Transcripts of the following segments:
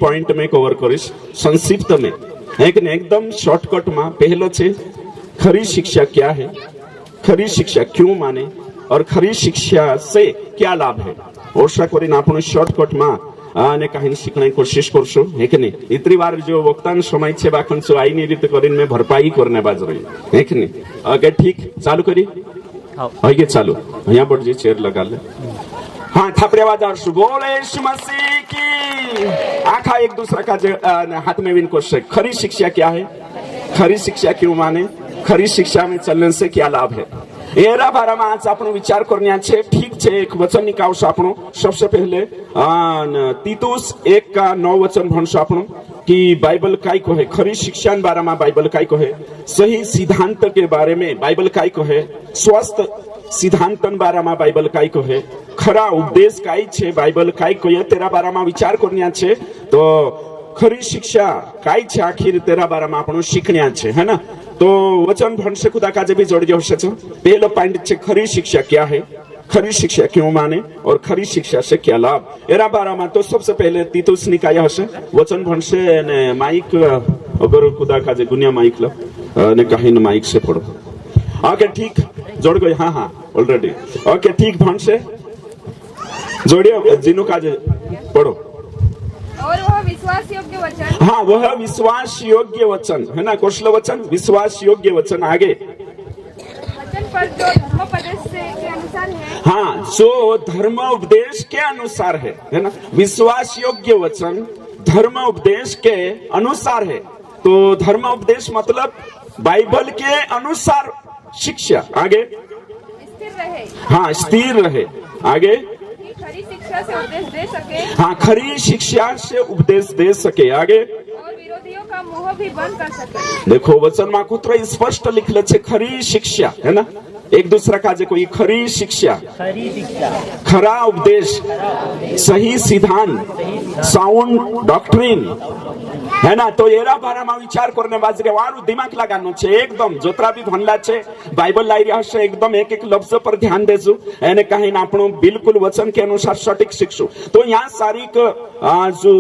Point में cover करीश संक्षिप्त में एकदम शॉर्टकट में। पहलो छे खरी शिक्षा क्या है, खरी शिक्षा क्यों माने और खरी शिक्षा से क्या लाभ है। ओशा करीने आपण शॉर्टकट में आने कहीं सीखने कोशिश करशो है कि नहीं। इतनी बार जो वक्तान समय छे बाखन सो आईनी रीते करीने मैं भरपाई करने बाज रही है कि नहीं। ओके ठीक चालू करी आगे चालू यहाँ पर जी चेयर लगा ले। हाँ थापड़े आवाज आशु बोले यीशु मसीह की। आखा एक दूसरा का हाथ में विन कोशिश। खरी शिक्षा क्या है, खरी शिक्षा क्यों माने, खरी शिक्षा में चलने से क्या लाभ है, एरा बारा में आज आपण विचार करने छे। ठीक छे एक वचन निकालशो आपण। सबसे पहले तीतुस 1 का 9 वचन भणशो आपण कि बाइबल काय कहे, खरी शिक्षा बारे में बाइबल काय कहे, सही सिद्धांत के बारे में बाइबल काय कहे, स्वस्थ सिद्धांतन बारे में बाइबल काय कहे, खरा उपदेश काय छे बाइबल काय कहे तेरा बारे में विचार करने छे। तो खरी शिक्षा काय छे आखिर तेरा बारे में आपण सीखने छे है ना। तो वचन भणशे खुदा काजे भी जोड़ी होशे छे। पहलो पॉइंट छे खरी शिक्षा क्या है, खरी शिक्षा क्यों माने और खरी शिक्षा से क्या लाभ। एरा बारा में तो सबसे पहले तीतुस निकाय हशे वचन भणशे ने माइक अगर खुदा काजे गुनिया माइक लो ने कहीं न माइक से पढ़ो। ओके ठीक जोड़ गई। हाँ हाँ ऑलरेडी ओके ठीक भणशे जोड़ियो जिनु काजे पढ़ो। और वह विश्वास योग्य वचन, हाँ वह विश्वास योग्य वचन है ना। कौशल वचन विश्वास योग्य वचन। आगे वचन पर जो धर्मोपदेश के अनुसार है, हाँ जो धर्म उपदेश के अनुसार है ना। विश्वास योग्य वचन धर्म उपदेश के अनुसार है। तो धर्म उपदेश मतलब बाइबल के अनुसार शिक्षा। आगे स्थिर रहे, हाँ स्थिर रहे। आगे खरी शिक्षा से उपदेश दे सके, हाँ खरी शिक्षा से उपदेश दे सके। आगे और विरोधियों का मुंह भी बंद कर सके। देखो वचन में कुछ स्पष्ट लिखले छे खरी शिक्षा है ना। एक दूसरा का कोई खरी शिक्षा, खरा उपदेश, सही सिद्धांत, साउंड डॉक्ट्रिन है ना। तो एरा बारा में विचार करने बाजरे वारू दिमाग लगानो छे। एकदम जोतरा भी भनला छे बाइबल लाई रहा छे एकदम एक एक लफ्ज पर ध्यान देजो एने कहीं ना आपण बिल्कुल वचन के अनुसार सटीक शिक्षो। तो यहाँ सारी जो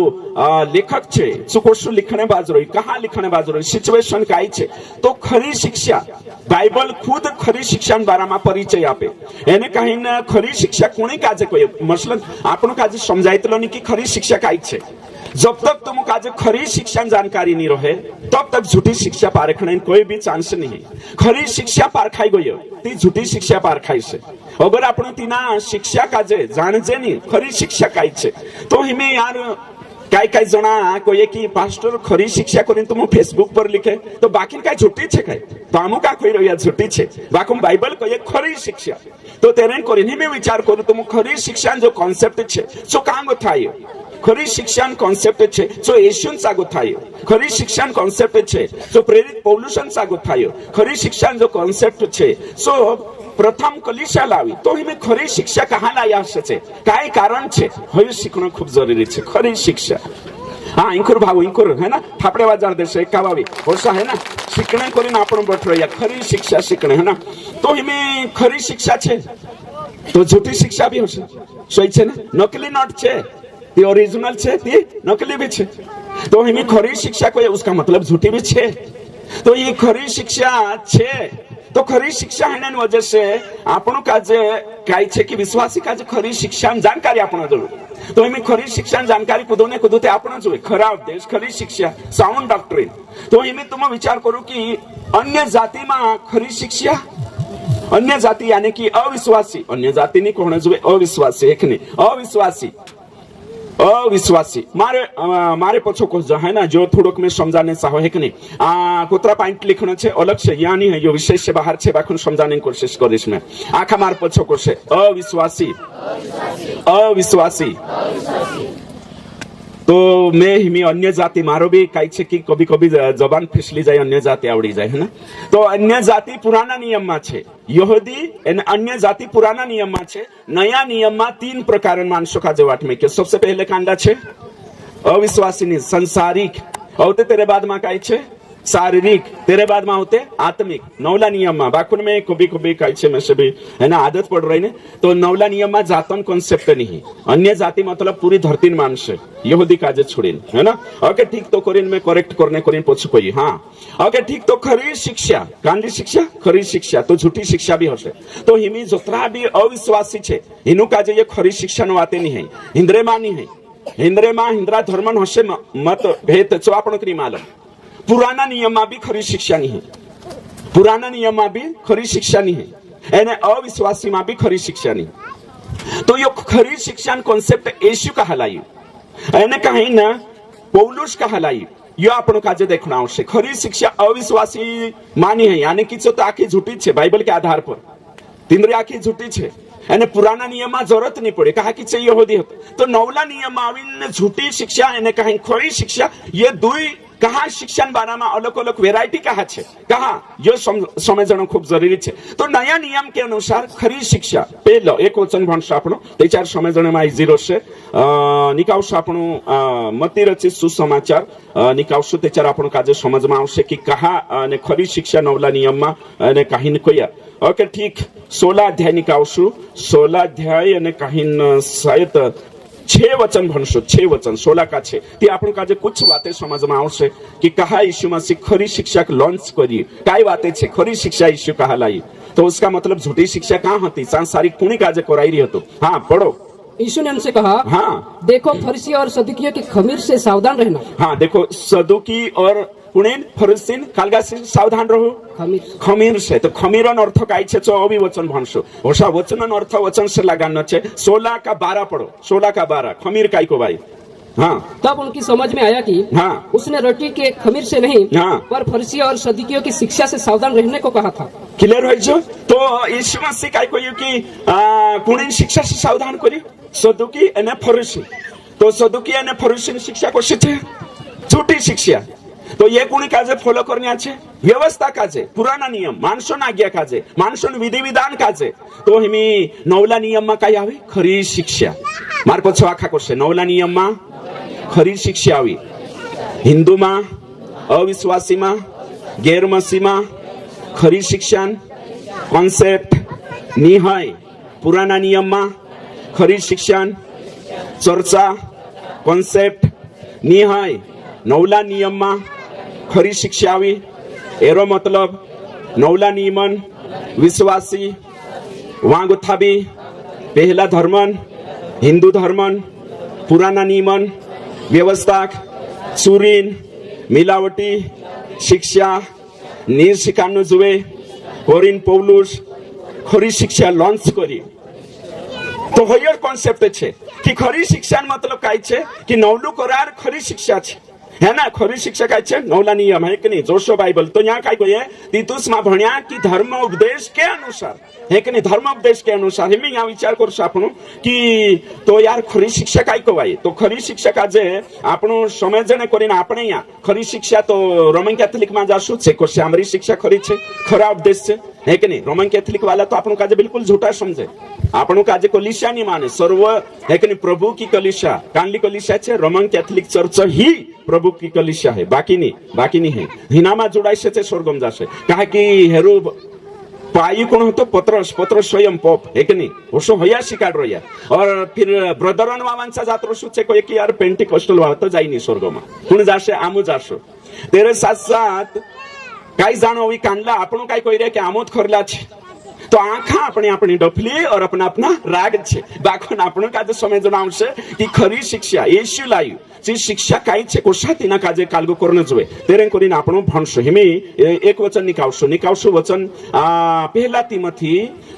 लेखक छे चुकोशु लिखने बाज रही, कहाँ लिखने बाज रही, सिचुएशन काई छे। तो खरी शिक्षा बाइबल खुद खरी शिक्षा बारा में परिचय आपे एने कहीं ना खरी शिक्षा कोने काजे कोई मसलन आपण काजे समझाइतलो नहीं कि खरी शिक्षा काई छे। जब तक तुम काजे खरी शिक्षा जानकारी नहीं रहे तब तक झूठी शिक्षा पारखने कोई भी चांस नहीं। खरी शिक्षा पारखाई गई ती झूठी शिक्षा पारखाई से। अगर आपण तीना शिक्षा काजे जाणजे नहीं खरी शिक्षा काई छे तो हिमे यार काय काय जना कोई की पास्टर खरी शिक्षा करीन तुम फेसबुक पर लिखे तो बाकी काय झूठी छे काय तो आमु का कोई रहिया झूठी छे बाकुम बाइबल कहे खरी शिक्षा। तो तेरे करीन हिमे विचार करू तुम खरी शिक्षा जो कॉन्सेप्ट छे सो कांगो थाय। खरी शिक्षण कॉन्सेप्ट छे जो येशून सागो थाय। खरी शिक्षण कॉन्सेप्ट छे जो प्रेरित पौलुसन सागो थाय। खरी शिक्षण जो कॉन्सेप्ट छे सो प्रथम कलिशा लावी तो हिमे खरी शिक्षा कहाँ लाया छे काय कारण छे हवे शिखणो खूब जरूरी छे खरी शिक्षा। हाँ इंकुर भाव इंकुर है ना थापड़े बाजार देश एकावावी वर्षा है ना शिकणे करीने आपण बैठ रहिया खरी शिक्षा शिकणे है ना। तो हिमे खरी शिक्षा छे तो झूठी शिक्षा भी होशे सही छे ने नकली नोट छे ती ओरिजिनल छे ती नकली भी छे। तो हिमे खरी शिक्षा कोई उसका मतलब झूठी भी छे। तो ये खरी शिक्षा छे तो खरी शिक्षा है वजह से आपण काजे काय छे कि विश्वासी काजे खरी शिक्षा जानकारी आपण जो। तो इमे खरी शिक्षा जानकारी कुदोने कुदोते आपण जो खरा उपदेश खरी शिक्षा साउंड डॉक्ट्रिन। तो इमे तुम विचार करो कि अन्य जाति में खरी शिक्षा अन्य जाति यानी कि अविश्वासी अन्य जाति नहीं कोण जो अविश्वासी एक नहीं अविश्वासी अविश्वासी मारे मारे पछो को है ना जो थोड़क में समझाने चाहो है कि नहीं कुतरा पॉइंट लिखना छे अलग से यानी है यो विषय से बाहर छे बाखुन समझाने की कोशिश करिस में आखा मार पछो को से अविश्वासी अविश्वासी। तो मैं हिमी अन्य जाति मारो भी काई छे कि कभी कभी जबान फिसली जाए अन्य जाति आवड़ी जाए है ना। तो अन्य जाति पुराना नियम में छे यहूदी एन अन्य जाति पुराना नियम में छे। नया नियम में 3 प्रकार मानसो का जवाट में के सबसे पहले कांडा छे अविश्वासी संसारिक और तेरे बाद में काई छे शारीरिक, तेरे बाद में होते आत्मिक। नवला नियम में बाकुन में कभी कई छे में से भी है ना आदत पड़ रही ने, तो नवला नियम में जातन कॉन्सेप्ट नहीं, अन्य जाति मतलब पूरी धरती मानसे यहूदी काजे छोड़ीन, है ना। ओके ठीक, तो करीन में करेक्ट करने करीन पछु कोई, हाँ ओके ठीक। तो खरी शिक्षा, कांदी शिक्षा, खरी शिक्षा, तो झूठी शिक्षा भी हसे। तो हिमी जोतरा भी अविश्वासी छे हिनु काजे ये खरी शिक्षा न वाते नहीं है, हिंद्रे मानी है, हिंद्रे मा हिंद्रा धर्मन हसे मत भेद चो आपण करी मालूम। पुराना नियम में भी खरी शिक्षा नहीं है, पुराना नियम में भी खरी शिक्षा नहीं है, एने अविश्वासी में भी खरी शिक्षा नहीं। तो यो खरी शिक्षा कॉन्सेप्ट येशू कहलाई, एने कहीं ना पौलुस कहलाई, यो आपण काजे देखना आवश्यक। खरी शिक्षा अविश्वासी मानी है, यानी कि तो आखी झूठी छे बाइबल के आधार पर, तिंद्रे आखी झूठी छे, एने पुराना नियम में जरूरत नहीं पड़े, कहा कि चाहिए यहूदी होते। तो नवला नियम आवीने झूठी शिक्षा, एने कहीं खरी शिक्षा, ये दुई कहा शिक्षण बारा में अलग अलग वेरायटी कहा छे, कहा यो समझना खूब जरूरी छे। तो नया नियम के अनुसार खरी शिक्षा पहलो एक वचन भणशो आपणो तेचार समझने में इजी रहशे। निकावशो आपणो मती रचित सुसमाचार निकावशो तेचार आपणो काजे समझ में आवशे कि कहा अने खरी शिक्षा नवला नियम में अने काहीन कोया। ओके ठीक, 16 अध्याय निकावशो, 16 अध्याय अने काहीन शायद 6 वचन भणशो, 6 वचन 16 का 6 ती आपण काजे कुछ बातें समझ में आवशे कि कहा यीशु मसीह खरी शिक्षा लॉन्च करी, काय बातें छे खरी शिक्षा यीशु कहा लाई। तो उसका मतलब झूठी शिक्षा कहाँ होती, सांसारिक कुणी काजे कराई रही हो। हाँ पढ़ो। यीशु ने उनसे कहा, हाँ देखो फरीसी और सदुकियों की खमीर से सावधान रहना। हाँ देखो, सदुकी और पुणेन फरीसीन कालगा से सावधान रहो। खमीर से, तो खमीरन अर्थ काय छे चो अभी वचन भणशो, होशा वचनन अर्थ वचन से लगानो छे। 16 का 12 पढ़ो, 16 का 12 खमीर काय को भाई। हाँ तब उनकी समझ में आया कि हाँ उसने रोटी के खमीर से नहीं, हाँ पर फरीसी और सदुकियों की शिक्षा से सावधान रहने को कहा था। क्लियर हो जो। तो यीशु मसीह काय को कि कुणी शिक्षा से सावधान करी, सदुकी एने फरीसी। तो सदुकी एने फरीसी शिक्षा कशी छे, झूठी शिक्षा। तो ये कुणी काजे फॉलो करने छे, व्यवस्था काजे, पुराना नियम, मानसोन आज्ञा काजे, मानसोन विधि विधान काजे। तो हिमी नवला नियम में काय आवे, खरी शिक्षा। मार पछो आखा करशे, नवला नियम में खरी शिक्षा आवी, हिंदू में, अविश्वासी में, गैर मसीह में खरी शिक्षा कॉन्सेप्ट नी है। पुराना नियम में खरी शिक्षा चर्चा कॉन्सेप्ट नी है। नवला नियम में खरी शिक्षा आवी, एरो मतलब नवला नियमन विश्वासी वांगुथाबी पहला धर्मन हिंदू धर्मन पुराना नियमन व्यवस्था चूरीन मिलावटी शिक्षा निर्शिकानु जुए कोरिन पौलुस खरी शिक्षा लॉन्च करी। तो हयर कॉन्सेप्ट छे कि खरी शिक्षा मतलब काय छे कि नवलू करार खरी शिक्षा छे, है ना। खरी शिक्षा काय छे, नवला नियम है कि नहीं, जोशो बाइबल। तो यहाँ काय कोई तीतुस में भण्या कि धर्म उपदेश के अनुसार है कि नहीं, धर्म उपदेश के अनुसार हिमें यहाँ विचार करशो आपणो कि तो यार खरी शिक्षा काय कवाय। तो खरी शिक्षा काजे आपणो समझने करीने आपणे यहाँ खरी शिक्षा तो रोमन कैथोलिक में जाशु छे को श्यामरी शिक्षा खरी छे, खरा उपदेश छे, है कि नहीं। रोमन कैथोलिक वाला तो आपणो काजे बिल्कुल झूठा समझे, आपणो काजे कलीसिया नहीं माने, सर्व है कि नहीं प्रभु की कलीसिया, कांडली कलीसिया छे, रोमन कैथोलिक चर्च ही प्रभु की कलीसिया है, बाकी नहीं है। हिनामा जोड़ाई से स्वर्गम जाशे, कहा कि हेरु पाई कौन हो तो पत्रस स्वयं पोप है कि नहीं, वो होया शिकार रोया। और फिर ब्रदरन वावांचा जात्रो शू छे कोई कि यार पेंटिकोस्टल वाला तो जाई नहीं स्वर्ग में, कुण जाशे आमु जाशो। तेरे साथ साथ काई जानो कांडला आपणो काई कोई रे कि आमोद खरला छे, तो आखा अपनी अपनी डफली और अपना अपना राग छे। बाखोन आपणो काजे समझण आवशे कि खरी शिक्षा येशू लायु जे शिक्षा काय छे कोशा तिना काजे कालगो करने जोए तेरे करीने आपणो भणशो। हिमे एक वचन निकावशो वचन पहला तिमोथी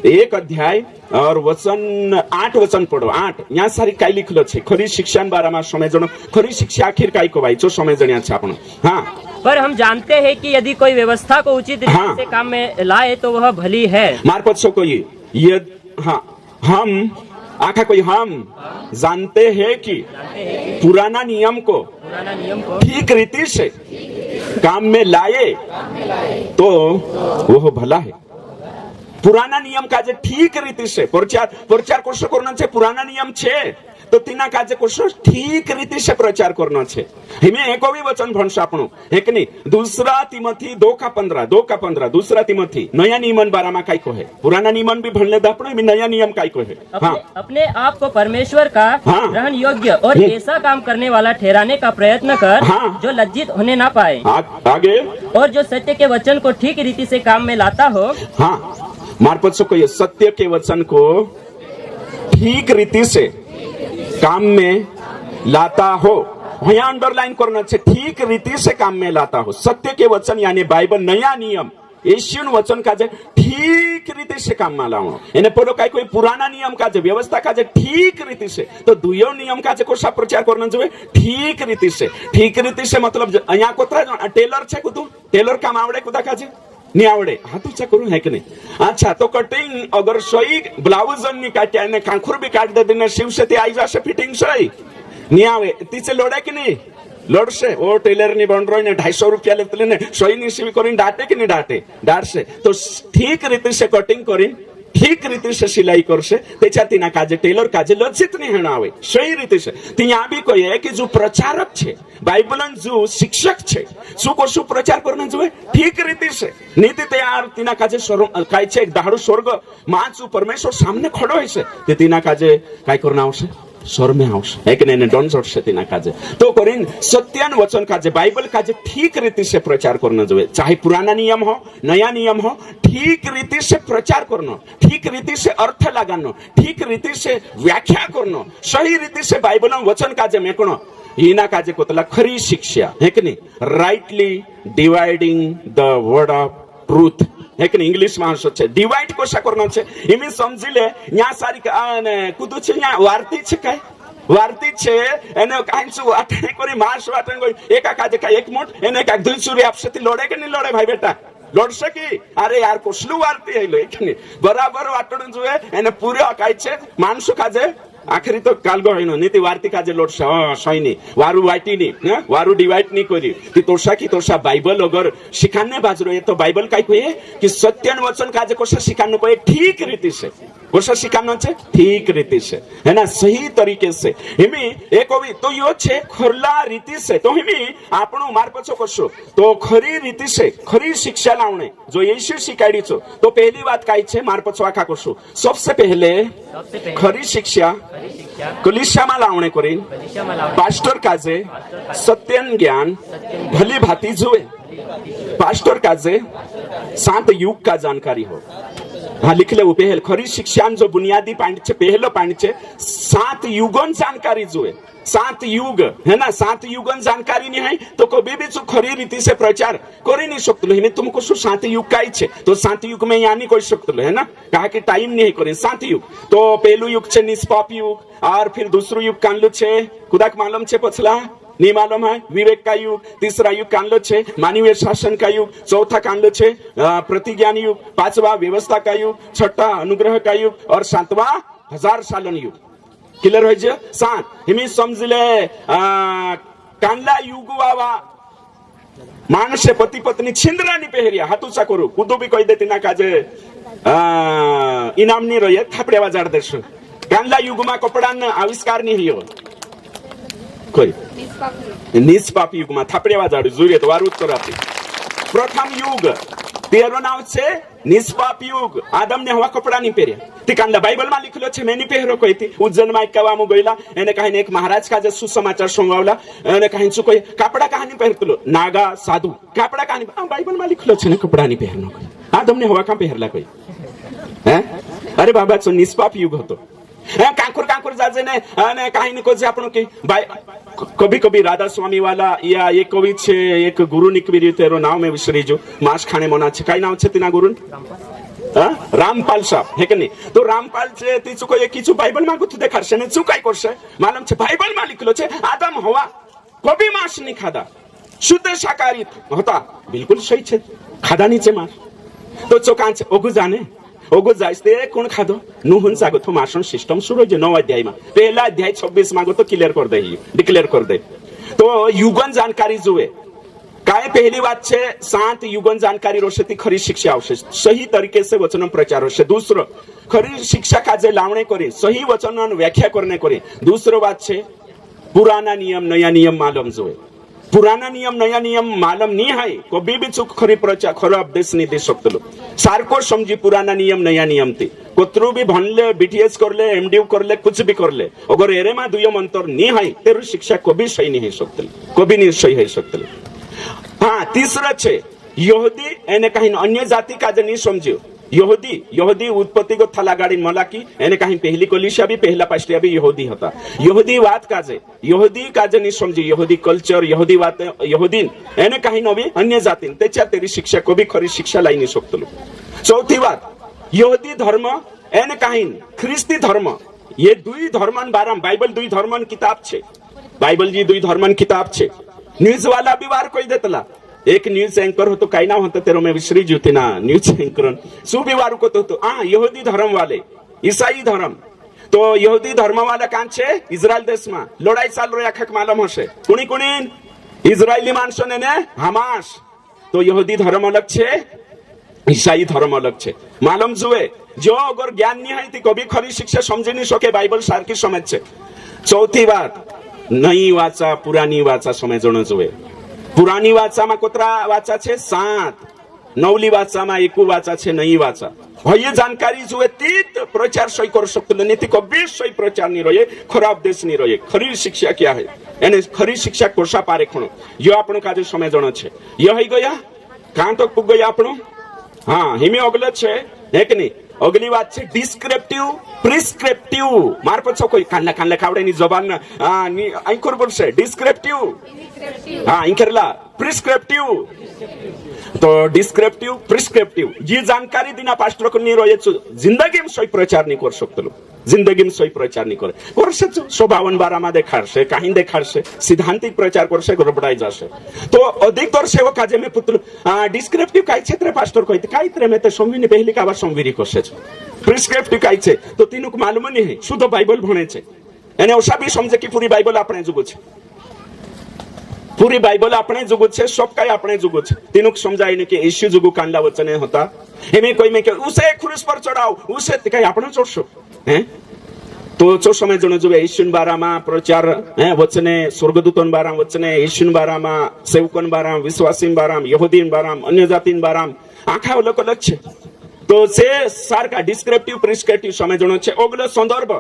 1 अध्याय और वचन 8 वचन पढ़ो। 8 यहाँ सारी काय लिखलो छे खरी शिक्षा बारे में समझणो, खरी शिक्षा आखिर काय कवाय जो समझण्या छे आपणो। हाँ पर हम जानते हैं कि यदि कोई व्यवस्था को उचित रीति से काम में लाए तो वह भली है। मार्पत सो कोई ये हाँ हम आखा कोई हम जानते हैं कि पुराना नियम को ठीक रीति से काम में लाए तो वह भला है। पुराना नियम का जे ठीक रीति से प्रचार कोशो करना छे, पुराना नियम छे तो तिना काजे कोशो ठीक रीति से प्रचार करना छे हिमे एको भी वचन भणसा आपणो है कि नहीं दूसरा तिमोथी 2:15 दूसरा तिमोथी नया नियमन बारा में काई कहे पुराना नियमन भी भणले द आपणो भी नया नियम काई कहे अपने आप को परमेश्वर का ग्रहण योग्य और ऐसा काम करने वाला ठहराने का प्रयत्न कर जो लज्जित होने ना पाए आगे और जो सत्य के वचन को ठीक रीति से काम में लाता हो मार्पत से कहिए सत्य के वचन को ठीक रीति से काम में लाता हो यहाँ अंडरलाइन करना चाहिए ठीक रीति से काम में लाता हो सत्य के वचन यानी बाइबल नया नियम एशियन वचन का ठीक रीति से काम में लाओ एने पोलो काई कोई पुराना नियम का व्यवस्था का ठीक रीति से तो दुयो नियम का कोसा प्रचार करना चाहिए ठीक रीति से मतलब अहिया कोतरा टेलर छे कुतु टेलर काम आवड़े कुदा का नहीं आवड़े हाथ ऊंचा करूं है कि नहीं अच्छा तो कटिंग अगर सही ब्लाउज नहीं काट्या ने कांखुर भी काट दे देने शिव से आई जाशे फिटिंग सही नहीं आवे तीचे लोड़े कि नहीं लोड़से ओ टेलर नहीं बन रही ने 250 रुपया लेते ने सही नहीं सिवी करी डाटे कि नहीं डाटे तो ठीक रीति से कटिंग करी ठीक रीति से सिलाई करसे त्याच्या तिना काजे टेलर काजे लज्जित नहीं होना आवे सही रीति से तिया भी कहे कि जो प्रचारक छे बाइबलन जो शिक्षक छे सु को सु प्रचार करना जो ठीक रीति से नीति तैयार तिना काजे काय छे एक दाड़ो स्वर्ग माचू परमेश्वर सामने खड़ो है से ते तिना काजे काय करना आवशे स्वर में आवशे एक ने डोन जोड़से तिना काजे तो करिन सत्यन वचन काजे बाइबल काजे ठीक रीति से प्रचार करना जो चाहे पुराना नियम हो नया नियम हो ठीक रीति से प्रचार करना ठीक रीति से अर्थ लगाना ठीक रीति से व्याख्या करना सही रीति से बाइबल वचन काजे मेकणो इना काजे कोतला खरी शिक्षा है कि नहीं rightly dividing the word of truth है कि इंग्लिश में છે डिवाइड कोशा करना છે इमे समझी ले यहाँ सारी कुदू છે यहाँ वार्ती છે काय वार्ती છે એને કાંચું વાટણી કરી માસ વાટણ કોઈ એકા કાજે કાય એક મોટ એને કાક दुई चूरी आपसे लोड़े के नहीं लोड़े भाई बेटा लोड़से की अरे यार कोसलू वार्ती है लो एक नहीं बराबर वाटण जुए એને પૂરો કાય છે માણસો કાજે आखिरी तो काल गहनो नीति वार्ती काजे लोडसा सैनी वारु वाइटीनी वारु डिवाइड नहीं करी ती तोषा की तोषा बाइबल अगर सिखाने बाजरो ये तो बाइबल काय कहे कि सत्यन वचन काजे कोसा सिखानो कहे ठीक रीति से कोसा सिखानो छे ठीक रीति से है ना सही तरीके से हिमी एक भी तो यो छे खरला रीति से तो हिमी आपणो मार पछो करशो तो खरी रीति से खरी शिक्षा लावणे जो यीशु शिकाडी छो तो पहली बात काय छे मार पछो आखा करशो सबसे पहले खरी शिक्षा कलिशा में लावणे करी पास्टर काजे सत्यन ज्ञान भली भांति जुए पास्टर काजे 7 युग का जानकारी हो हाँ लिख ले पहल खरी शिक्षा जो बुनियादी पॉइंट छे पहलो पॉइंट छे 7 युगन जानकारी जुए 7 युग है ना 7 युगन जानकारी नहीं है तो कभी भी जो खरी रीति से प्रचार कर नहीं सकते हिने तुमको 7 युग का ही छे तो 7 युग में यहाँ नहीं कर सकते है ना कहा कि टाइम नहीं करे 7 युग तो पहलू युग छे निष्पाप युग और फिर दूसरो युग कानलो छे खुदाक मालूम छे पछला नहीं मालूम है विवेक का युग तीसरा युग कानलो छे मानवीय शासन का युग चौथा कानलो छे प्रतिज्ञान युग पांचवा व्यवस्था का युग छठा अनुग्रह का युग और 7वां 1000 सालन युग क्लियर हो जे 7 हिमी समझ ले कानला युग वावा मानसे पति पत्नी छिंद्रा नहीं पहरिया हाथूचा करू कूदो भी कही देती ना काजे इनाम नहीं रही थापड़ेवा जाड़ देश कानला युग में कपड़ा आविष्कार नहीं हो कोई निष्पाप युग में थापड़ेवा जाड़ जोरिए तो वारूत कर आपी प्रथम युग तेरो नाम छे निष्पाप युग आदम ने हवा कपड़ा नहीं पहरिया ती कांदा बाइबल में लिखलो छे मैं नहीं पहरो कोई थी उज्जैन में कवामो गईला एने कहीं एक महाराज का जे सुसमाचार संगावला एने कहीं चुको कपड़ा कहानी पहरतलो नागा साधु कपड़ा कहानी बाइबल में लिखलो छे ने कपड़ा नहीं पहरनो कोई आदम ने हवा का पहरला कोई हैं अरे बाबा तो निष्पाप युग होतो कांकुर कांकुर जाजे ने अने कहानी को जे आपनो की कभी कभी राधा स्वामी वाला या एक कवि छे एक गुरु निकवी तेरो नाम में विसरी जो मास खाने मना छे काई नाम छे तिना गुरु रामपाल साहब है कि नहीं तो रामपाल छे ती चुको एक किछु बाइबल में गुथ देखारसे ने चुकाई करसे मालूम छे बाइबल में लिखलो छे आदम हवा कभी मांस नहीं खादा शुद्ध शाकाहारी होता बिल्कुल सही छे खादा नहीं छे मांस तो चोकान छे ओगु जाने ओगो जाइस्ते कोण खादो नुहन सागो तो मासन सिस्टम शुरू जे 9 अध्याय में पहला अध्याय 26 मागो तो क्लियर कर दे डिक्लेयर कर दे तो युगन जानकारी जुए काय पहली बात छे 7 युगन जानकारी रोशती खरी शिक्षा आवश्यक सही तरीके से वचन प्रचार होशे दूसरो खरी शिक्षा काजे लावणे करे सही वचन व्याख्या करने करे दूसरो बात छे पुराना नियम नया नियम मालूम जोए पुराना नियम नया नियम मालूम नहीं है कभी भी चूक खरी प्रचार खरो उपदेश नहीं दे सकते सारको समझी पुराना नियम नया नियम थी कोतरो भी भणले बीटीएस करले एमडीयू करले कुछ भी करले अगर एरे मा दुयम अंतर नहीं है तेरू शिक्षा कभी सही नहीं है सकते कभी नहीं सही है सकते हाँ तीसरा छे यहूदी एने कहीं अन्य जाति का नहीं समझो यहूदी उत्पत्ति को थला गाड़ी मला की एने कहीं पहली कोलिशा भी पहला पास्टिया भी यहूदी होता यहूदी बात काजे नहीं समझी यहूदी कल्चर यहूदी बात यहूदी एने कहीं नवी अन्य जाति त्याच्या तेरी शिक्षा को भी खरी शिक्षा लाई नहीं सकतो चौथी बात यहूदी धर्म एने कहीं ख्रिस्ती धर्म ये दुई धर्मन बारम बाइबल दुई धर्मन किताब छे बाइबल जी दुई धर्मन किताब छे न्यूज वाला भी वार कोई देतला एक न्यूज एंकर हो तो काय नाव होतं तेरो में विसरी जुती ना न्यूज एंकर सुबिवारू को तो यहूदी धर्म वाले ईसाई धर्म तो यहूदी धर्म वाला कान छे इस्रायल देश में लड़ाई चाल रही आखक मालूम हशे कुणी कुणी इस्रायली माणसों ने हमास तो यहूदी धर्म अलग छे ईसाई धर्म अलग छे मालूम जुए जो अगर ज्ञान नहीं है तो कभी खरी शिक्षा समझी नहीं सके बाइबल सारखी समझ छे चौथी बात नई वाचा पुरानी वाचा समझणं जुए पुरानी वाचा में कोतरा वाचा छे 7 नवली वाचा में एकू वाचा छे नई वाचा ये जानकारी जुए तीत प्रचार सही कर सकते नहीं थी कभी सही प्रचार नहीं रहे खराब देश नहीं रहे खरी शिक्षा क्या है एने खरी शिक्षा कोषा पारे खणो यो आपनो काजे समझणो छे यो हई गया कां तक पुग गया आपनो हाँ हिमे अगले छे है कि नहीं अगली बात छे डिस्क्रिप्टिव प्रिस्क्रिप्टिव मार पछो कोई कानला कानला खावडे नी जबान आंखर बोलसे डिस्क्रिप्टिव हाँ इंकरला प्रिस्क्रिप्टिव तो डिस्क्रिप्टिव प्रिस्क्रिप्टिव ये जानकारी दिना पास्टर को नहीं रहे जिंदगी में सही प्रचार नहीं कर सकते जिंदगी में सही प्रचार नहीं करे करसे स्वभावन बारामा देखाडशे काही देखाडशे सिद्धांतिक प्रचार करशे गडबडाई जाशे तो अधिकतर सेवक काजे में पुत्र डिस्क्रिप्टिव काय क्षेत्र पास्टर कहते काय त्रे में ते संविनी पहली का बार संविरी करशे प्रिस्क्रिप्टिव काय छे तो तीनुक मालूम नहीं है शुद्ध बाइबल भणे छे एने ओसा भी समझे कि पूरी बाइबल आपणे जुगो छे पूरी बाइबल अपने जुगो छे सब काही अपने जुगो छे तीनुक समझाय ने कि यीशु जुगो कांडला वचने होता एमे कोई में के उसे क्रूस पर चढ़ाओ उसे काही अपने चढ़शो हैं तो चो समय जण जो यीशुन बारामा प्रचार हैं वचने स्वर्गदूतन बाराम वचने यीशुन बारामा सेवकन बाराम विश्वासीन बाराम यहूदीन बाराम अन्य जातिन बाराम आखा अलग अलग छे तो से सारका डिस्क्रिप्टिव प्रिस्क्रिप्टिव समय जण छे ओगलो संदर्भ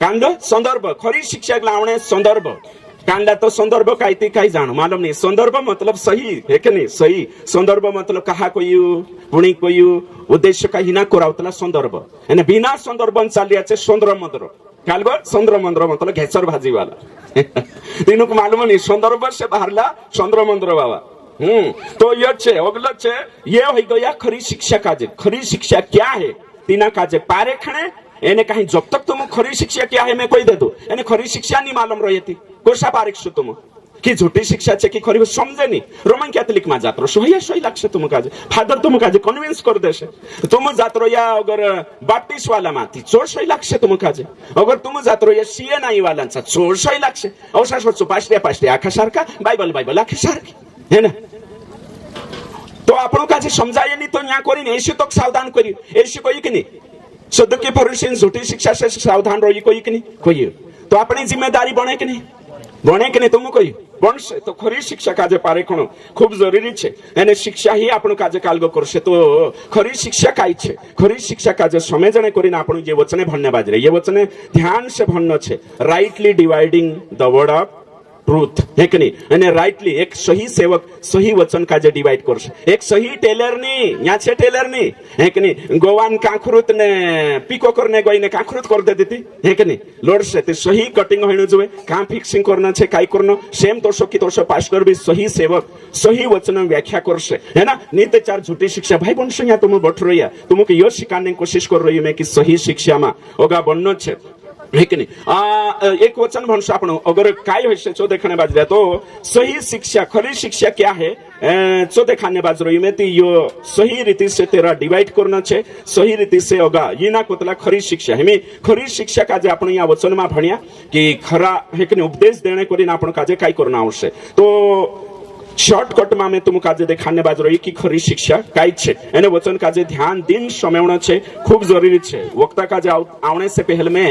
कांडो संदर्भ खरी शिक्षा लावणे संदर्भ कांडा तो संदर्भ कायती काही जाण मालूम नहीं संदर्भ मतलब सही है कि नहीं सही संदर्भ मतलब कहा कोई पुणी कोई उद्देश्य काही ना कोरावतला संदर्भ एने बिना संदर्भ चालिया छे चंद्र मंद्र कालगो चंद्र मंद्र मतलब घेचर भाजी वाला तीनुक मालूम नहीं संदर्भ से बाहरला चंद्र मंद्र बाबा तो ये छे अगला छे ये होई गया खरी शिक्षा काजे खरी शिक्षा क्या है तीना काजे पारे खणे एने कहीं जब तक तुम खरी शिक्षा क्या है मैं कोई दे दो एने खरी शिक्षा नहीं मालूम रही थी कोसा पारिक तुम कि झूठी शिक्षा छे कि खरी समझे नहीं रोमन कैथोलिक में जात रहो ये सही लागशे तुम काजे फादर तुम काजे कन्विंस कर देशे तुम जात रहो या अगर बाप्टिस्ट वाला माथी चोर सही लागशे तुम काजे अगर तुम जात रहो या सीएनआई वालांचा चोर सही लागशे अवसा सोचो पास्टे आखा सारखा बाइबल आखी सारखी है ना तो आपण काजे समझाए नहीं तो यहाँ करी यीशु तक सावधान करी यीशु कोई कि नहीं सदुकी फरीसीन झूठी शिक्षा से सावधान रही कोई कि नहीं कोई तो अपनी जिम्मेदारी बने कि नहीं तुम कोई बनसे तो खरी शिक्षा काजे पारे खणो खूब जरूरी छे एने शिक्षा ही आपण काजे कालगो करशे तो खरी शिक्षा काय छे खरी शिक्षा काजे समझणे करीने आपण जे वचने भणने बाजरे ये वचने ध्यान से भणनो छे rightly dividing the word of truth है कि नहीं અને રાઇટલી એક સહી સેવક સહી વચન કાજે ડિવાઇડ કરશે એક સહી ટેલર ની યા છે ટેલર ની હે કે નહીં ગોવાન કાંખરૂત ને પીકો કરને ગઈને કાંખરૂત कर दे देती है कि नहीं लोड से ते सही कटिंग होइनो जोए का फिक्सिंग करना छे काई करनो सेम तोसो की तोसो पास्टर भी सही सेवक सही वचन व्याख्या करसे है ना नहीं ते चार झूठी शिक्षा भाई बनसे या तुम बैठ रहिया तुमके यो सिखाने की कोशिश कर रही मैं कि सही शिक्षा में ओगा बननो छे है कि नहीं एक वचन भनशो आपण अगर काय होइसे चो देखने बाजरे तो सही शिक्षा खरी शिक्षा क्या है चो देखने बाज रही में ती यो सही रीति से तेरा डिवाइड करना छे सही रीति से होगा ये ना कोतला खरी शिक्षा हमें खरी शिक्षा काजे आपण या वचन में भण्या कि खरा है कि उपदेश देने करीने आपण काजे काय करना आवश्यक तो શોર્ટકટ માં મેં तुम કાજે દેખાને બાજ રહી की ખરી શિક્ષા કાઈ છે એને વચન કાજે ध्यान दिन समयणो છે खूब जरूरी છે वक्ता काजे आवने से पहले में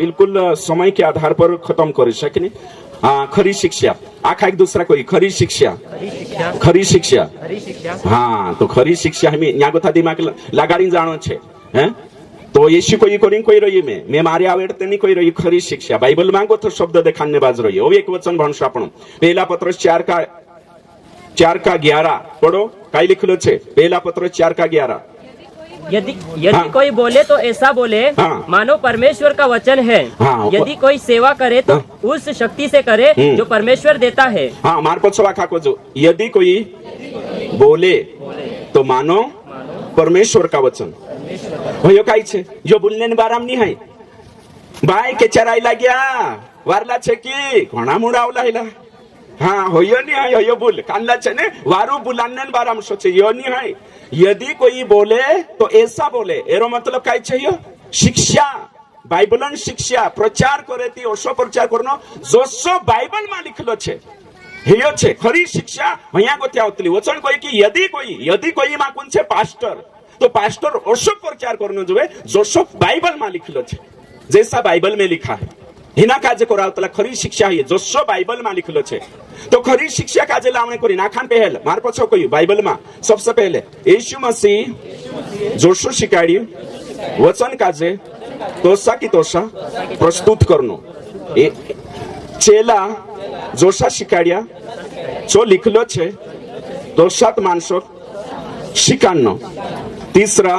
बिल्कुल समय के आधार पर खत्म कर सकनी खरी शिक्षा आखा एक दूसरा कोई खरी शिक्षा हाँ तो खरी शिक्षा हमें न्यागोथा दिमाग लगाड़ी जानो छे हैं तो यीशु कोई रही मैं मारे आवडते नहीं कोई रही खरी शिक्षा बाइबल मांगो तो शब्द देखाने बाज रही हो एक वचन भणशो आपण पहला पत्रस 4:11 पढ़ो काई लिखलो छे पहला पत्रस 4:11 यदि कोई बोले तो ऐसा बोले मानो परमेश्वर का वचन है। यदि कोई सेवा करे तो उस शक्ति से करे जो परमेश्वर देता है। हाँ मार पछवा खाको जो यदि कोई बोले तो मानो परमेश्वर का वचन हो काई छे जो बोलने ने बाराम नहीं है बाय के चराई लाग्या वारला छे की घणा मुडावला हाँ होयो नहीं है होयो बोल कानला छे ने वारू बुलाने बाराम शो छे यो नहीं है यदि कोई बोले तो ऐसा बोले एरो मतलब काई छे यो शिक्षा बाइबलन शिक्षा प्रचार करे ती ओसो प्रचार करनो जोसो बाइबल में लिखलो छे हियो छे खरी शिक्षा हया गोत्या आवतली वचन कोई की यदि कोई मा कोन छे पास्टर तो पास्टर ओसो प्रचार करनो जोवे जोसो बाइबल में लिखलो छे जैसा बाइबल में लिखा है हिना काजे कोरावतला खरी शिक्षा है जोसो बाइबल में लिखलो छे तो खरी शिक्षा काजे लावणे कोरी नाखान पहल मार पछो कोई बाइबल में सबसे पहले यीशु मसीह जोशो शिकाड़ी वचन काजे तोसा की तोसा प्रस्तुत करनो चेला जोशा शिकाड़िया जो लिखलो छे तोसात मानसो शिकानो तीसरा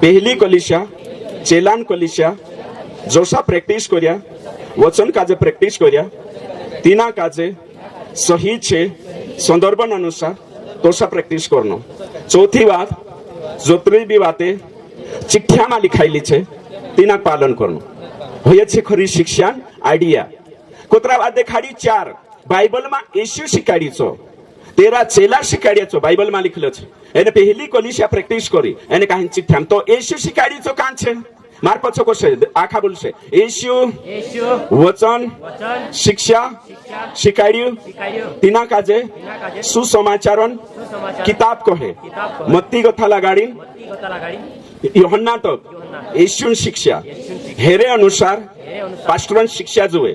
पहली कलिशा चेलान कलिशा जोशा प्रैक्टिस करिया वचन काजे प्रैक्टिस करिया तीना काजे सही छे संदर्भन अनुसार तोसा प्रैक्टिस करनो चौथी बात जोतरी भी बातें चिट्ठिया में लिखाईली छे तीना पालन करनो होय छे खरी शिक्षा आइडिया कोतरा बात देखाड़ी 4 बाइबल में यीशु शिकाड़ी छो तेरा चेला शिकाड़ी छो बाइबल में लिखलो छे एने पहली कलिशा प्रैक्टिस करी एने काहिन चिट्ठा तो यीशु शिकाड़ी छो कान छे मार पछो को से आखा बोल से यीशु वचन शिक्षा शिकाड़ियो तीना काजे सुसमाचारन किताब कहे मत्ती कथा लगाड़ी यूहन्ना तक यीशु शिक्षा हेरे अनुसार पास्टरन शिक्षा जुए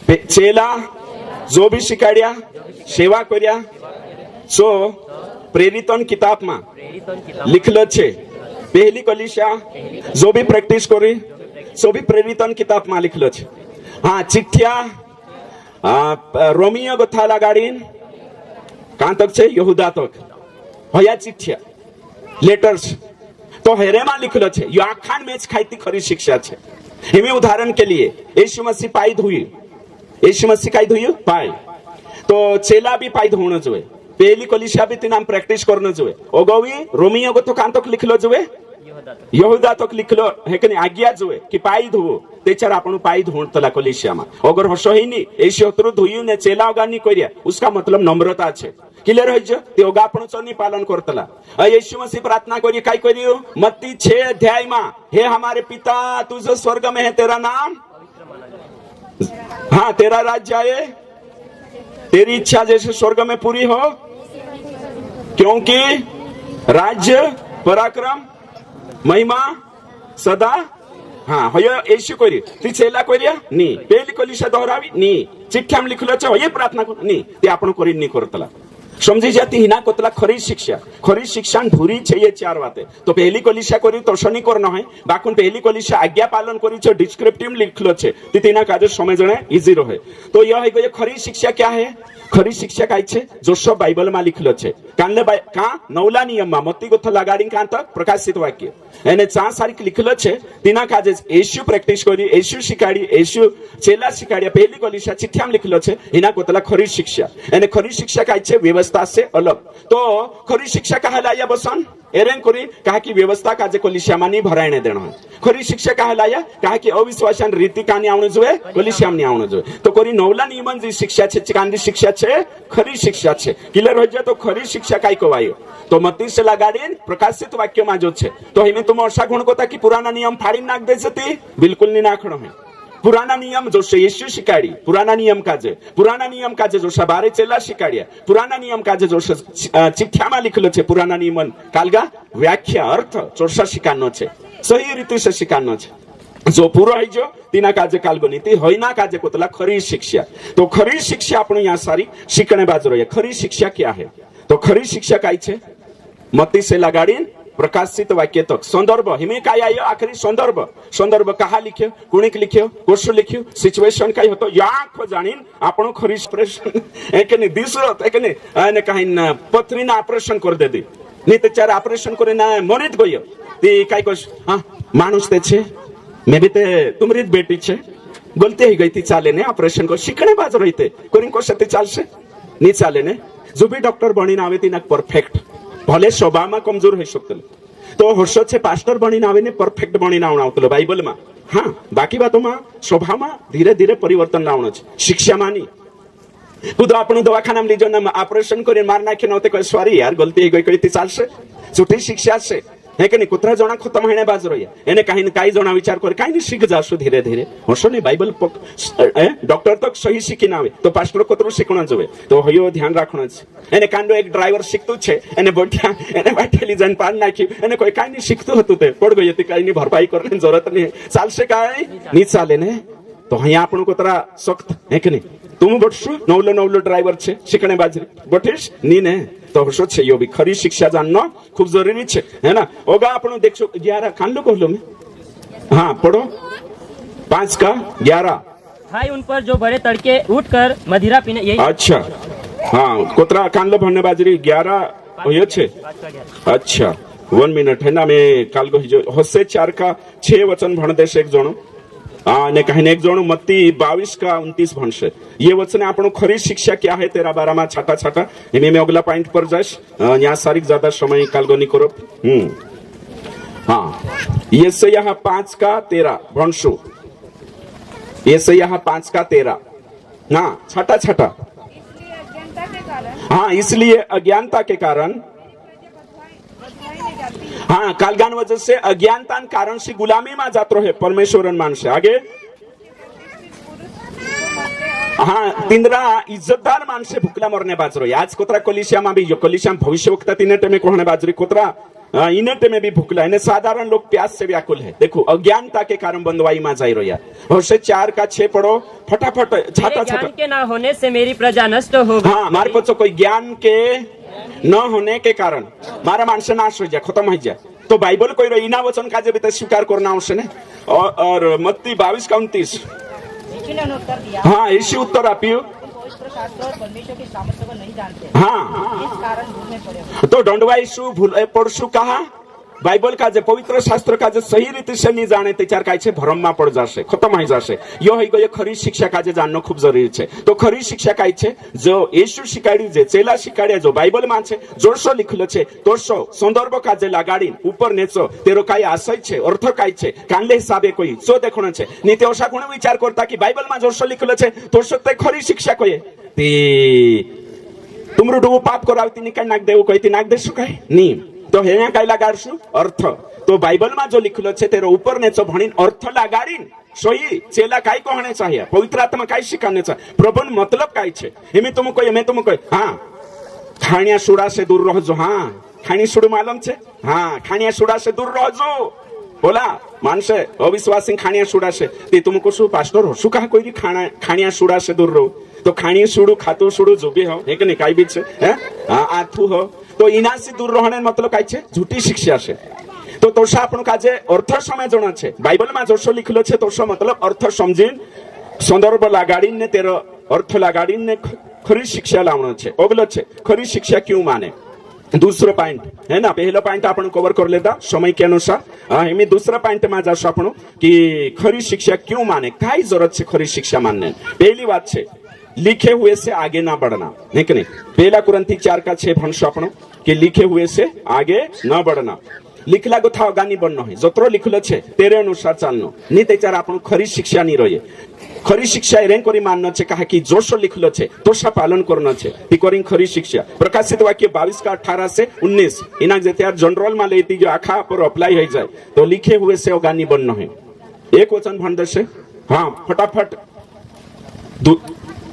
चेला जो भी शिकाड़िया सेवा करिया सो प्रेरितन किताब में लिखलो छे पहली कलिशा जो भी प्रैक्टिस करी सो भी प्रेरितन किताब में लिखलो छे हाँ चिट्ठिया रोमियो गथा लगाड़ी कहां तक छे यहूदा तक होया चिट्ठिया लेटर्स तो हेरे में लिखलो छे यो आखान मैच खाईती खरी शिक्षा छे हिमे उदाहरण के लिए यीशु मसीह पाई धुई यीशु मसीह काई धुई पाई तो चेला भी पाई धोनो जोए पहली कलिशा भी तीनाम प्रैक्टिस करनो जोए ओगोवी रोमियो को तो कान तक लिखलो जोए यहूदा तक लिखलो है कि आज्ञा जोए कि पाई धुवो तेचार आपण पाई धोणतला कलिशा में अगर हसो हिनी यीशु हतरु धुयु ने चेला ओगानी करिया उसका मतलब नम्रता छे क्लियर होय जे ते ओगा आपण चनी पालन करतला यीशु मसीह प्रार्थना करी काई करियो मत्ती 6 अध्याय में हे हमारे पिता तू जो स्वर्ग में है तेरा नाम हाँ तेरा राज्य आए तेरी इच्छा जैसे स्वर्ग में पूरी हो क्योंकि राज्य पराक्रम महिमा सदा हाँ होयो यीशु कोरी ती चेला कोरिया नी पहली कलिशा दोहरावी नी चिट्ठा में लिखलो छे होय प्रार्थना कर नी ते आपण कोरी नी करतला समझी जाती हिना कोतला खरी शिक्षा धुरी छे ये 4 बातें तो पहली कलिशा करी तो शनी करनो है बाकुन पहली कलिशा आज्ञा पालन करी छे डिस्क्रिप्टिव लिखलो छे ती तीना काजे समझणे इजी रहे तो यह है कि खरी शिक्षा क्या है खरी शिक्षा काय छे जोशो बाइबल में लिखलो छे कानले का 9ला नियम में मत्ती गोथा लगाड़ी कान तक प्रकाशित वाक्य एने 4 सारिक लिखलो छे तीना काजे यीशु प्रैक्टिस करी यीशु शिकाड़ी यीशु चेला शिकाड़िया पहली कलिशा चिट्ठा में लिखलो छे हिना कोतला खरी शिक्षा एने खरी शिक्षा काय छे व्यवस्था से अलग तो खरी शिक्षा कहलाया बसन एरेन करी कहा की व्यवस्था काजे कलिशा मानी भरायने देनो खरी शिक्षा कहलाया कहा की अविश्वासन रीति कानी आवणो जोए कलिशा मानी आवणो जोए तो करी 9ला नियमन जी शिक्षा छे कांदी शिक्षा छे खरी शिक्षा छे क्लियर हो जाए तो खरी शिक्षा काय कवायो तो मत्ती से लगाड़ी प्रकाशित वाक्य में जो छे तो हिमे तुम अशा गुण कोता की पुराना नियम फाड़ी नाख दे छती बिल्कुल नहीं नाखणो है पुराना नियम जोशे येशू शिकाडी पुराना नियम काजे जोशा बारे चेला शिकाड्या पुराना नियम काजे जोशे चिठ्ठ्यामा लिखलो छे पुराना नियम कालगा व्याख्या अर्थ जोशा शिकानो छे सही रीति से शिकानो छे जो पूरो है जो तीना काजे कालगो नीति होइना काजे कोतला खरी शिक्षा तो खरी शिक्षा आपण या सारी शिकणे बाजरो है खरी शिक्षा क्या है तो खरी शिक्षा काय छे मती से लगाडीन प्रकाशित वाक्य तक संदर्भ हिमे काय आयो आखरी संदर्भ कहा लिख्यो कुणिक लिख्यो कोश लिख्यो सिच्युएशन काय होतो याख जाणीन आपण खरी ऑपरेशन एकने दिसरत एकने आने काहीन पथरीना ऑपरेशन कर देदी नी ते चार ऑपरेशन करे ना मरीत गयो ती काय कोश हां माणूस ते छे मे भी ते तुमरीत बेटी छे गलती ही गई ती चाले ने ऑपरेशन को शिकणे बाज रहीते कोरिन कोश ते चालसे नी चाले ने जो भी डॉक्टर बणीन आवे ती ना परफेक्ट भले स्वभावમાં कमजोर હોઈ શકતો તો હર્ષદ છે પાસ્ટર બનીને આવીને પરફેક્ટ બનીને આવતો બાઇબલમાં હા બાકી વાતોમાં સ્વભાવમાં ધીરે ધીરે પરિવર્તન લાવવાનો છે શિક્ષામાં નહીં ખુદ આપણું દવાખાનામાં લીજો ને ઓપરેશન કરીને માર નાખી નહોતે કોઈ સોરી યાર ગલતી થઈ ગઈ કઈ તી ચાલશે છૂટી શિક્ષા છે હે કે નહીં કુતરા જણા ખતમ હેણે બાજ રહી એને કાઈ ને કાઈ જણા વિચાર કરે કાઈ ને શીખ જાશો ધીરે ધીરે હશો ને બાઇબલ ડોક્ટર તક સહી શીખીને આવે તો પાસ્ટર કોતરું શીખણા જોવે તો હયો ધ્યાન રાખવાનો છે એને કાંડો એક ડ્રાઈવર શીખતું છે એને બોઠ્યા એને બાઠેલી જન પાર નાખ્યું એને કોઈ કાઈ નહીં શીખતું હતું તે પડ ગઈ હતી કાઈ ની ભરપાઈ કરવાની જરૂરત નહીં ચાલશે કાઈ નહીં ચાલે ને તો અહીંયા આપણું કોતરા સખ્ત હે કે નહીં તું બટશું નવલો ડ્રાઈવર છે શીખણે બાજરી બઠીશ ની ને तो हर्षो छे यो भी खरी शिक्षा जानना खूब जरूरी छे है ना होगा आपण देखो 11 कान लो कहलो में हाँ पढ़ो 5 का 11 भाई उन पर जो बड़े तड़के उठकर मदिरा पीने यही अच्छा हाँ कोतरा कान लो भरने बाजरी 11 होयो छे अच्छा 1 मिनट है ना मैं काल को जो होसे 4 का 6 वचन भण देश एक जणो ने कहीं एक जणो मत्ती 22 का 29 भणशे ये वचन आपण खरी शिक्षा क्या है तेरा बारा में छाटा छाटा मैं अगला पॉइंट पर जाश यहाँ सारी ज्यादा समय कालगोनी करो हाँ ये से यहाँ 5 का 13 भणशु ये से यहाँ 5 का 13 ना छाटा छाटा हाँ इसलिए अज्ञानता के कारण हाँ कालगान वजह से अज्ञानता कारण से गुलामी में जातो है परमेश्वरन मानसे आगे हाँ तिंद्रा इज्जतदार मानसे भूकला मरने बाजरो आज कोतरा कलिसिया में भी कलिसिया भविष्य वक्ता तीन टेमे कोहने बाजरी कोतरा इन टेमे भी भूकला है साधारण लोग प्यास से व्याकुल है देखो अज्ञानता के कारण बंदवाई में जाई रहा वर्षे 4 का 6 पढ़ो फटाफट छाता छाता के ना होने से मेरी प्रजा नष्ट हो गई हाँ मारे पछो कोई ज्ञान के न होने के कारण मारा मानसे नाश हो जाए खत्म हो जाए तो बाइबल कोई इना वचन काजे भी स्वीकार करना आवश्यक ने और मत्ती 22 का 29 हाँ इसी उत्तर आपियो हाँ तो दंडवाईशु भूल पड़शु कहा बाइबल का जे पवित्र शास्त्र का जे सही रीति से नहीं जाने त्यार काय छे भरम में पड़ जाशे खत्म हो जाशे यो है गयो खरी शिक्षा का जे जाननो खूब जरूरी छे तो खरी शिक्षा काय छे जो येशू शिकाडी जे चेला शिकाड्या जो बाइबल में छे जोरसो लिखलो छे तोरसो संदर्भ का जे लगाडी ऊपर नेचो तेरो काय आशय छे अर्थ काय छे कानले हिसाबे कोई सो देखणो छे नीते अशा कोण विचार करता की बाइबल में जोरसो लिखलो छे तोरसो ते खरी शिक्षा कोये ती तुमरू डू पाप करावती नि काय नाक देऊ कोई ती नाक देसु काय नी तो हे काय लगाडशु अर्थ तो बाइबल में जो लिखलो छे तेरो ऊपर नेचो भणीन अर्थ लगाडीन सोई चेला काय कहणे चाहिए पवित्र आत्मा काय शिकाने चाहिए प्रभुन मतलब काय छे एमे तुम कोई हां खाणिया सुड़ा से दूर रहजो हां खाणी सुड़ मालूम छे हां खाणिया सुड़ा से दूर रहजो बोला मानसे अविश्वासी खाणिया सुड़ा से ते तुमको सु पास्टर हो सु कहा कोई खाणिया सुड़ा से दूर रहो तो खाणी सुड़ू खातू सुड़ू जो भी हो एक ने काय भी छे हैं हां आथू हो तो इना से दूर रहने मतलब काय छे झूठी शिक्षा छे तो तोषा आपण काजे अर्थ समझणो छे बाइबल में जोशो लिखलो छे तोषो मतलब अर्थ समझीन संदर्भ लगाडीन ने तेरो अर्थ लगाडीन ने खरी शिक्षा लावणो छे ओगलो छे खरी शिक्षा क्यों माने दूसरा पॉइंट है ना पहला पॉइंट आपण कवर कर लेता समय के अनुसार हमें दूसरा पॉइंट में जाशो आपण कि खरी शिक्षा क्यों माने काय जरूरत छे खरी शिक्षा मानने पहली बात छे लिखे हुए से आगे ना बढ़ना है कि नहीं पहला कुरंथी 4 का 6 भणशो आपण कि लिखे हुए से आगे न बढ़ना लिखला गो था अगानी बननो है जतरो लिखलो छे तेरे अनुसार चालनो नी तेचार आपण खरी शिक्षा नी रहे खरी शिक्षा एरें करी माननो छे कहा कि जोशो लिखलो छे तोशा पालन करनो छे ती करी खरी शिक्षा प्रकाशित वाक्य 22 का 18 से 19 इना जे त्यार जनरल में लेती जो आखा पर अप्लाई हो जाए तो लिखे हुए से अगानी बननो है एक वचन भण देशे हाँ फटाफट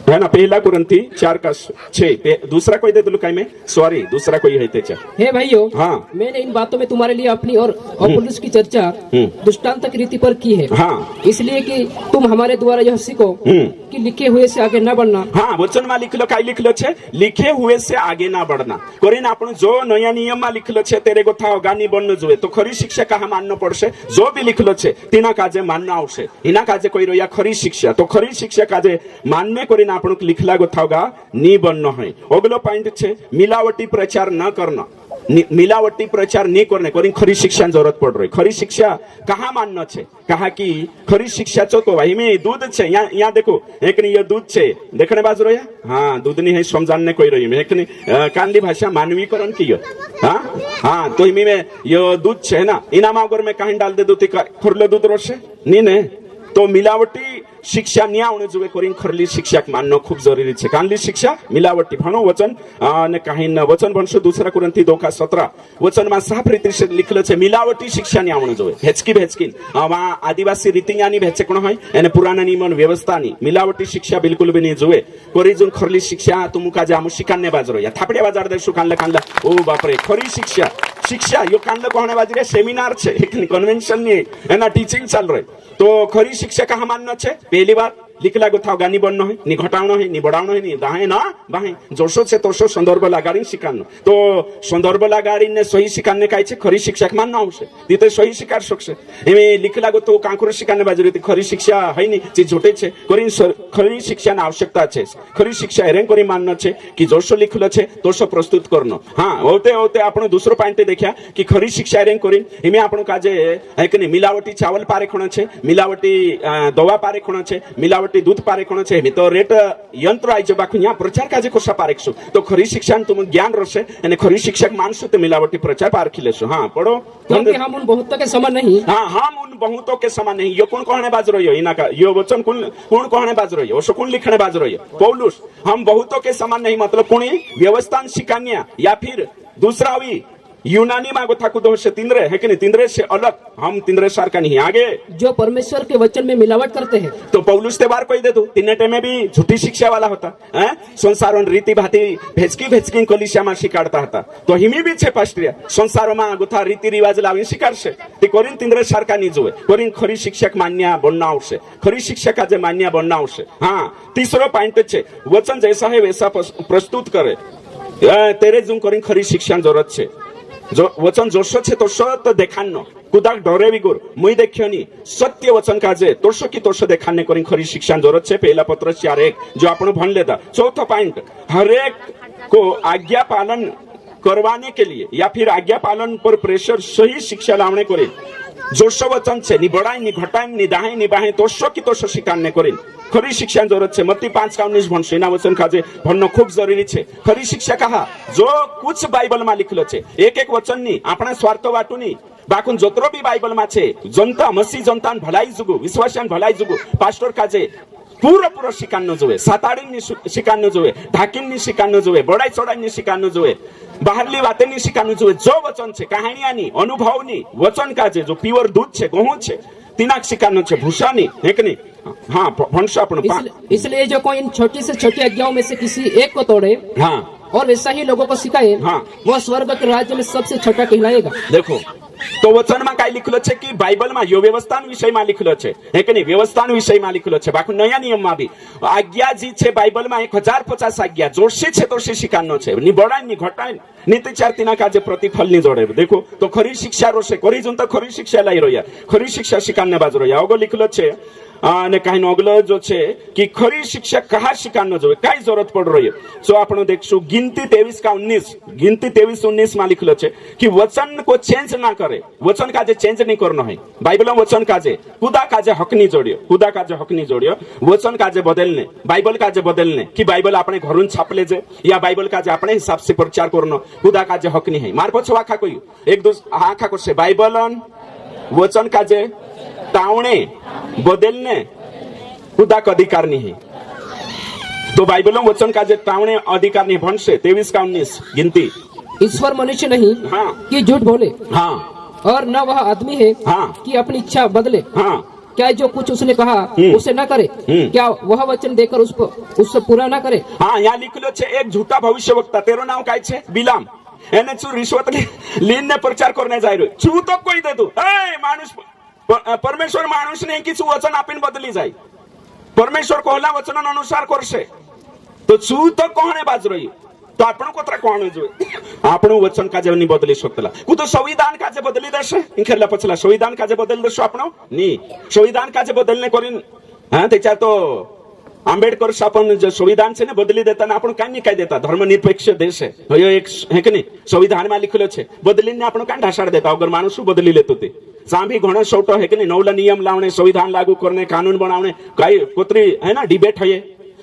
है ना, पहला कुरंती 4:6। दूसरा कोई दे दो लुकाई में, सॉरी दूसरा कोई है तेजा। हे भाइयों, हाँ। मैंने इन बातों में तुम्हारे लिए अपनी और अपुल्लोस की चर्चा दृष्टांत की रीति पर की है, हाँ। इसलिए कि तुम हमारे द्वारा यह सीखो कि लिखे हुए से आगे न बढ़ना। हाँ, वचन में लिखलो काई लिखलो छे, लिखे हुए से आगे ना बढ़ना। कोरीन आपण जो नया नियम में लिखलो छे तेरे को था गानी बननो जोए, तो खरी शिक्षा कहा माननो पड़शे। जो भी लिखलो छे तीना काजे मानना आवशे, इना काजे कोई रोया खरी शिक्षा, तो खरी शिक्षा काजे मानने कोरीन आपण लिखला गोथावगा नी बननो है। ओगलो पॉइंट छे मिलावटी प्रचार न करना, मिलावटी प्रचार नहीं करने कोरी खरी शिक्षा जरूरत पड़ रही। खरी शिक्षा कहाँ मानना छे, कहा कि खरी शिक्षा चो भाई में दूध छे, यहाँ देखो एक ये दूध छे देखने बाजू रहा, हाँ दूध नहीं है समझाने कोई रही में, एक कांदी भाषा मानवीकरण की हाँ हाँ, तो में ये दूध छे ना इनामा अगर मैं कहीं डाल दे दो खुरले दूध रोशे नहीं ने, तो मिलावटी शिक्षा नहीं आने जुए कोरी खरली शिक्षा मानना खूब जरूरी है। कानली शिक्षा मिलावटी भणो वचन ने कहीं न वचन भणशो दूसरा कुरंती 2:17 वचन में साफ रीति से लिखलो छे मिलावटी शिक्षा नहीं आने जुए। हेचकी भेचकी वहाँ आदिवासी रीतियानी भेचकणो होय एने पुराना नियमन व्यवस्थानी मिलावटी शिक्षा बिल्कुल भी नहीं जुए। कोरी जुन खरली शिक्षा तुम का जामु शिकान्ने बाजरो या थापड़े बाजार देशो कानला ओ बाप रे खरी शिक्षा शिक्षा यो कानला कोहणे बाजरे सेमिनार छे, एक कन्वेंशन नहीं एना टीचिंग चल रही। तो खरी शिक्षा कहाँ मानना छे, पहली बात लिखला गोथाव गानी बननो है, नि घटावनो है, नि बढ़ावनो है, नि दाहे ना बाहे जोशो से तोशो संदर्भ लगाड़ी शिकानो। तो संदर्भ लगाड़ी ने सही शिकाने काय छे खरी शिक्षा मानना आवश्यक, तिथे सही शिकार शकशे। एमे लिखला गोतो कांकुर शिकाने बाजरी खरी शिक्षा है नि जे झोटे छे कोरी खरी शिक्षा ना आवश्यकता छे। खरी शिक्षा हेरें कोरी माननो छे कि जोशो लिखलो छे तोशो प्रस्तुत करनो। हाँ होते होते आपण दूसरो पॉइंट देखा कि खरी शिक्षा हेरें कोरी एमे आपण काजे है कि मिलावटी चावल पारे खणो छे, मिलावटी दवा पारे खणो छे, मिलावटी दूध पारे कोण छे, मी तो रेट यंत्र आइजो बाकू यहाँ प्रचार काजे कोसा पारेक्षो। तो खरी शिक्षा तुम ज्ञान रसे एने खरी शिक्षक मानसो तो मिलावटी प्रचार पारखी लेसो। हाँ पढ़ो, क्योंकि हम उन बहुतों के समान नहीं। हाँ हम उन बहुतों के समान नहीं। यो कौन कहने बाज रही हो, इना का यो वचन कौन कहने बाज रही हो, कौन लिखने बाज रही हो पौलुस। हम बहुतों के समान नहीं मतलब कौन व्यवस्थान शिकान्या या फिर दूसरा हुई यूनानी मागो थाकू दो से तिंद्रे है कि नहीं, तिंद्रे से अलग हम तिंद्रे सार का नहीं आगे जो परमेश्वर के वचन में मिलावट करते हैं। तो पौलुस ते बार कोई दे दो तिन्नेटे में भी झूठी शिक्षा वाला होता है, संसारों रीति भाती भेचकी कलिसिया में शिकाड़ता था। तो हिमी भी छे पास्ट्रिया संसारों में गुथा रीति रिवाज लावी शिकार से ते कोरिन तिंद्रे सार का नहीं जोए, कोरिन खरी शिक्षक मान्या बनना आवश्यक, खरी शिक्षक आज मान्या बनना आवश्यक। हाँ तीसरो पॉइंट छे वचन जैसा है वैसा प्रस्तुत करे, तेरे जो कोरिन खरी शिक्षा जरूरत छे। जो वचन जोशो छे तोशो तो देखानो कुदाक डरे बिगुर मुई देखियोनी सत्य वचन काजे तोशो की तोशो देखाने कोरी खरी शिक्षा जरूरत छे। पहला पत्र 4:1 जो आपण भण लेता। चौथा पॉइंट हरेक को आज्ञा पालन करवाने के लिए या फिर आज्ञा पालन पर प्रेशर सही शिक्षा लावणे कोरी जोशो वचन छे, नि बढ़ाई नि घटाई नि दाहे नि बाहे तोशो की तोशो शिकाने कोरी खरी शिक्षा जरूरत छे। मत्ती 5:19 भण सेना वचन काजे भणनो खूब जरूरी छे। खरी शिक्षा कहा जो कुछ बाइबल में लिखलो छे एक एक वचन नी आपणा स्वार्थ वाटू नी बाकुन जोतरो भी बाइबल में छे जनता मसी जनतान भलाई जुगु विश्वासान भलाई जुगु पास्टर काजे पूरा शिकान्नो जोए, साताड़ीनी शिकान्नो जोए, ढाकिनी शिकान्नो जोए, बड़ाई चढ़ाई शिकान्नो जोए, बाहरली बातें शिकान्नो जोए। जो वचन छे कहानियानी अनुभवनी वचन काजे जो प्योर दूध छे गहूं छे तिनाक शिकान्नो छे भूषानी है कि नहीं। हाँ भंशा अपन इसलिए जो कोई इन छोटी से छोटी आज्ञाओं में से किसी एक को तोड़े हाँ और वैसा ही लोगों को सिखाए हाँ वह स्वर्ग के राज्य में सबसे छोटा कहलाएगा। देखो तो वचन में काय लिखलो छे कि बाइबल में यो व्यवस्थान विषय में लिखलो छे है कि नहीं, व्यवस्थान विषय में लिखलो छे। बाकी नया नियम में भी आज्ञा जी छे बाइबल में 1050 आज्ञा जोशी छे तो शिकानो छे, नि बढ़ाई नि घटाई नीति चार तीना काजे प्रतिफल नि जोड़े। देखो तो खरी शिक्षा रोशे कोरी जुन तो खरी शिक्षा लाई रोया, खरी शिक्षा शिकाने बाज रोया। अगो लिखलो छे અને કાઈ અગલો જો છે કે ખરી શિક્ષા કહા શિકાનો જોવે કાઈ જરૂરત પડ રહી है। सो आपण देखશું गिनती 23:19 गिनती 23:19 में लिखलो छे कि वचन को चेंज ना करे, वचन काजे चेंज नहीं करनो है। बाइबल में वचन काजे खुदा काजे हक नहीं जोड़ियो, खुदा काजे हक नहीं जोड़ियो, वचन काजे बदलने बाइबल काजे बदलने कि बाइबल आपणे घरून छापले जे या बाइबल काजे आपणे हिसाब से प्रचार करनो खुदा काजे हक नहीं है। मार पछो आखा कोई एक दो आखा करसे बाइबलन वचन काजे तावणे बदलने खुदा का अधिकार नहीं है। तो बाइबल में वचन का जे तावणे अधिकार नहीं भणशे 23:19 गिनती। ईश्वर मनुष्य नहीं हाँ कि झूठ बोले हाँ और न वह आदमी है हाँ कि अपनी इच्छा बदले। हाँ क्या जो कुछ उसने कहा उसे न करे, क्या वह वचन देकर उससे पूरा न करे? हाँ, यहाँ लिखलो छे एक झूठा भविष्यवक्ता, तेरो नाम काय छे? बिलाम। એને શું રિશ્વત લીને પ્રચાર કરને જાય રહ્યો છું તો કોઈ દે તું એ માણસ પરમેશ્વર માણસને કીધું વચન આપીને બદલી જાય, પરમેશ્વર કોહલા વચન અનુસાર કરશે તો છું તો કોણે બાજ રહ્યું તો આપણું કોતરા કોણ જોઈએ આપણું વચન કાજે નહીં બદલી શકતલા કુ તો સંવિધાન કાજે બદલી દેશે ઇંખેલા પછલા સંવિધાન કાજે બદલી દેશો આપણો ની સંવિધાન કાજે બદલને કરીને હા તે ચાર તો आंबेडकर आपण जो संविधान से बदली देता आपण काय नहीं काय देता, धर्मनिरपेक्ष देश है एक है कि नहीं, संविधान में लिखलो छे बदलीने आपण काय ढासाड़ देता अगर माणूस बदली लेतो ते सांभी घणो छोटो है कि नहीं, नवला नियम लावणे, संविधान लागू करने, कानून बनावणे काय कोतरी है ना डिबेट है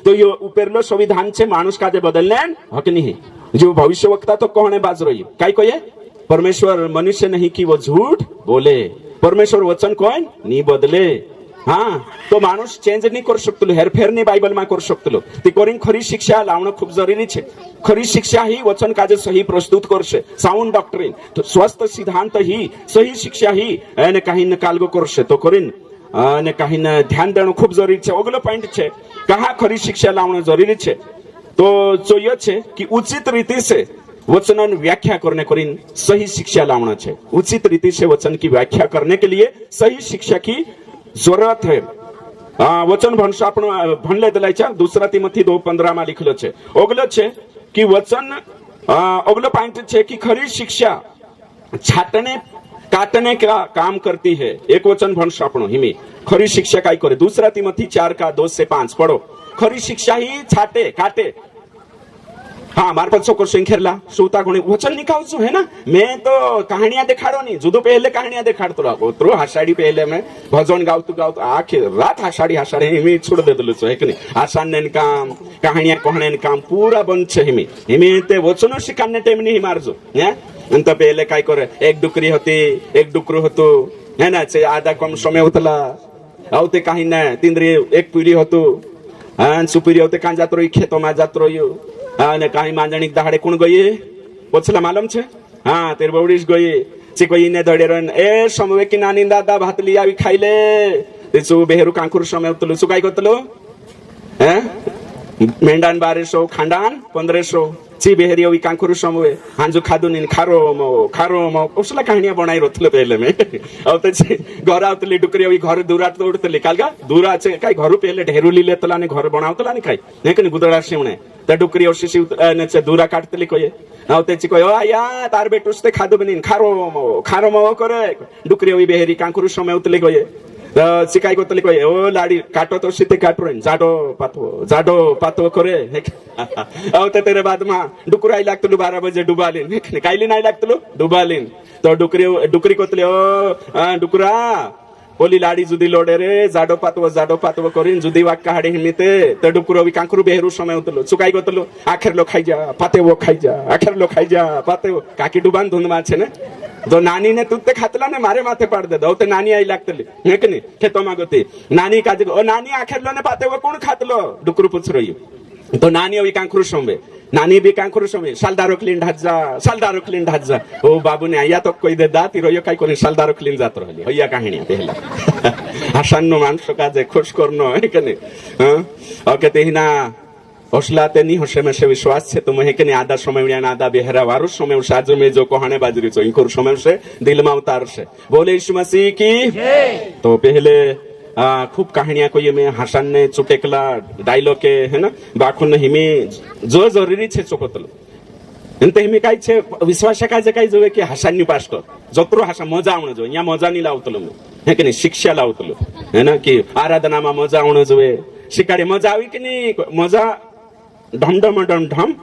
तो ये उपेरलो संविधान छे माणूस काजे बदलने हक नहीं। जो भविष्यवक्ता तो कोणे बाज रही काय कहे परमेश्वर मनुष्य नहीं कि वो झूठ बोले, परमेश्वर वचन कोण नहीं बदले। हाँ तो माणूस चेंज नहीं कर शकतलो, हेरफेर नहीं बाइबल में कर शकतलो, ती करीन खरी शिक्षा लावणं खूप जरुरी छे। खरी शिक्षा ही वचन काजे सही प्रस्तुत करशे, साउंड डॉक्ट्रिन तो स्वस्थ सिद्धांत ही सही शिक्षा ही એને काही ન કાલગો કરશે તો કરીને અને काही ન ध्यान દેણું खूप जरुरी छे। अगलो पॉइंट छे कहा खरी शिक्षा लावणं जरुरी छे तो જોઈએ છે कि उचित रीति से वचन व्याख्या करने करीन सही शिक्षा लावणं छे। उचित रीति से वचन की व्याख्या करने के लिए सही शिक्षा की जरूरत है। वचन भणशो आपण भणले दलायच्या 2 तिमोथी 2:15 में लिखलो छे। ओगलो छे कि वचन अगलो पॉइंट छे कि खरी शिक्षा छाटने काटने का काम करती है। एक वचन भणशो आपण हिमी खरी शिक्षा काय करे 2 तिमोथी 4:2-5 पढ़ो। खरी शिक्षा ही छाटे काटे। हाँ मार पर छोकर संखेरला सूता गुणी वचन निकाल है ना, मैं तो कहानियां दिखाड़ो नहीं जुदो पहले कहानियां दिखाड़तो रहो तो हासाड़ी पहले मैं भजन गावतो आखी रात हासाड़ी हिमी छोड़ दे दलो है कि नहीं, आसान ने काम कहानियां कहने काम पूरा बंद छे हिमी हिमी ते वचनो शिकाने टाइम नहीं मारजो हैं अंत पहले काय करे एक डुकरी होती एक डुकरो होतो है ना से आधा कम समय होतला आवते काही ना तिंद्री एक पीढ़ी होतो हां सुपीरी होते कां जात रही खेतो में जात रही અને કાઈ માંજણી દહાડે કોણ ગઈ પોછલા માલમ છે હા તેર બવડીશ ગઈ છે કોઈ ને દડે રન એ સમવે કે નાની દાદા ભાત લઈ આવી ખાઈ લે તે સુ બેહરુ કાંકુર સમય ઉતલો સુ કાઈ કરતલો હે મેંડાન 1200 ખાંડાન 1500 ची बेहरी हुई कांकुरु समवे हांजो खादो नी खारो मो उसला कहानियां बनाई रोथले पहले में अब ते घर आवतली डुकरी हुई घर दूरा तोड़तली कालगा दूरा छे काई घर पहले ढेरुली लेतला ने घर बनावतला ने काई ने कने गुदड़ा सिमणे त डुकरी और शिशि ने छे दूरा काटतली कोये आवते ची कोय ओ या तार बेटुस्ते खादो बनी खारो मो करे डुकरी हुई बेहरी कांकुरु समय उतली कोये शिकाई को तली कोई ओ लाड़ी काटो तो सीते काटो जाडो पातो करे आवते तेरे बाद में डुकरी आई लागतलू 12 बजे डुबालीन काईली नाही लागतलू डुबालीन तो डुकरी को तली ओ डुकरा ओली लाड़ी जुदी लोडे रे जाडो पातव करीन जुदी वाक्का हाडे हिमिते तो डुकरो कांकुरु बेहरू समय उतलो सुकाई गोतलो आखिर लो खाई जा पातेवो खाई जा आखिर लो खाई जा पातेवो काकी डुबान धुंद में छे ने तो नानी ने तू ते खातला ने मारे माथे पाड़ दे दो ते नानी आई लागतली हे कि नहीं खेतो में गती नानी काजे ओ नानी आखिर लो ने पातेवो कोण खातलो डुकरू पूछ रही तो नानी अभी कांकुरु समवे नानी भी कांकुरु समवे सालदारो क्लीन ढात जा ओ बाबू ने आया तो कोई दे दा तिरो यो काय कोनी सालदारो क्लीन जात रहली होया कहानिया पहला हसन्नो माणसो काजे खुश करनो है कि नहीं हां ओके तेहिना ओसला ते नहीं होशे में से विश्वास छे तो महे के नहीं आधा समय में आधा बेहरा वारो समय साज में जो कहने बाजरी छो इनकोर समय से दिल में उतार से बोले यीशु मसीह की जय। तो पहले खूब कहानियां कोई में हसन ने चुटेकला डायलॉग के है ना बाखुन हिमी जो जरूरी छे चोकोतलो एंते हिमी काय छे विश्वास काय जे काय जोवे की हसानी पास्टर जत्रो हसा मजा आवण जो या मजा नहीं लावतलो है कि नहीं शिक्षा लावतलो है ना कि आराधना में मजा आवण जोवे शिकाड़ी मजा आवी कि नहीं मजा ढम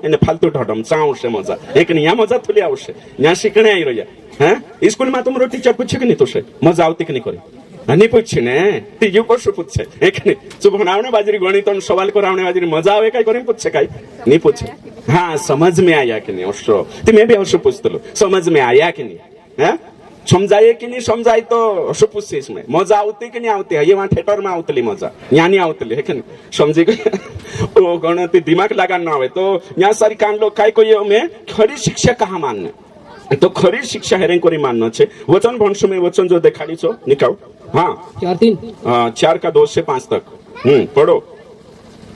એને फालतू ढम चावશે मजा एक नहीं यहाँ मजा थोड़ी आवશે यहाँ शिकणे आई रही है स्कूल में तुम टीचर पूछे कि नहीं तुझे मजा आवती कि नहीं करे नहीं पूछे ने तीजू कशु पूछे एक नहीं चुप भणावने बाजरी गणित सवाल करावने बाजरी मजा आवे काय करे पूछे काय नहीं पूछे हाँ समझ में आया कि नहीं अवश्य ती मैं भी अवश्य पूछतलो समझ में आया कि नहीं है समझाए कि नहीं समझाई तो अशो पूछे इसमें मजा आवती कि नहीं आवती है ये वहां थिएटर में आवतली मजा यहाँ नहीं आवतली है कि नहीं समझी गए ओ गणती दिमाग लगा ना आवे तो यहाँ सारी कान लोग काय को ये में खरी शिक्षा कहाँ मानने तो खरी शिक्षा हेरें कोरी मानना छे वचन भणशु में वचन जो देखाड़ी छो निकाओ हाँ 4:3 4 का 2 से 5 तक पढ़ो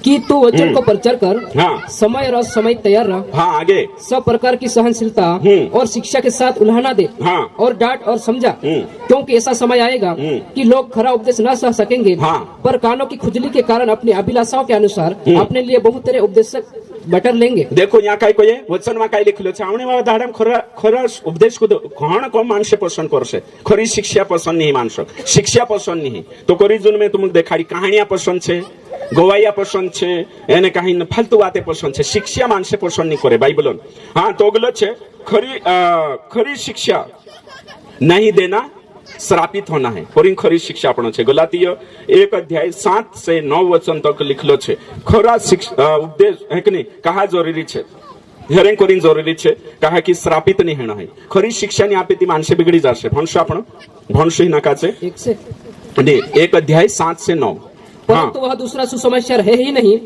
कि तू वचन को प्रचार कर, हाँ समय और समय तैयार रह, हाँ आगे सब प्रकार की सहनशीलता और शिक्षा के साथ उल्हाना दे, हाँ और डांट और समझा, क्योंकि ऐसा समय आएगा कि लोग खरा उपदेश न सह सकेंगे, हाँ। पर कानों की खुजली के कारण अपनी अभिलाषाओं के अनुसार अपने लिए बहुत तरह उपदेशक बटर लेंगे। देखो यहाँ काय कोई वचन में काय लिखलो छे आवणे वाला दाडम खरा खरा उपदेश को कोण को मानसे पसंद करसे खरी शिक्षा पसंद नहीं मानसो शिक्षा पसंद नहीं तो करी जुन में तुमक देखाड़ी कहानियां पसंद छे गोवाइया पसंद छे एने कहीं फालतू बातें पसंद छे शिक्षा मानसे पसंद नहीं करे बाइबल हाँ तो अगलो छे खरी शिक्षा नहीं देना श्रापित होना है और खरी शिक्षा पण छे गलातीय 1 अध्याय 7 से 9 वचन तक लिखलो छे खरा शिक्षा उपदेश है कि नहीं कहा जरूरी छे हेरें कोरिन जरूरी छे कहा कि श्रापित नहीं होना है खरी शिक्षा ने आपे ती मानसे बिगड़ी जाशे भणशो आपण भणशो ही नका छे 1 अध्याय 7 से 9 परंतु वह दूसरा सुसमाचार है ही नहीं,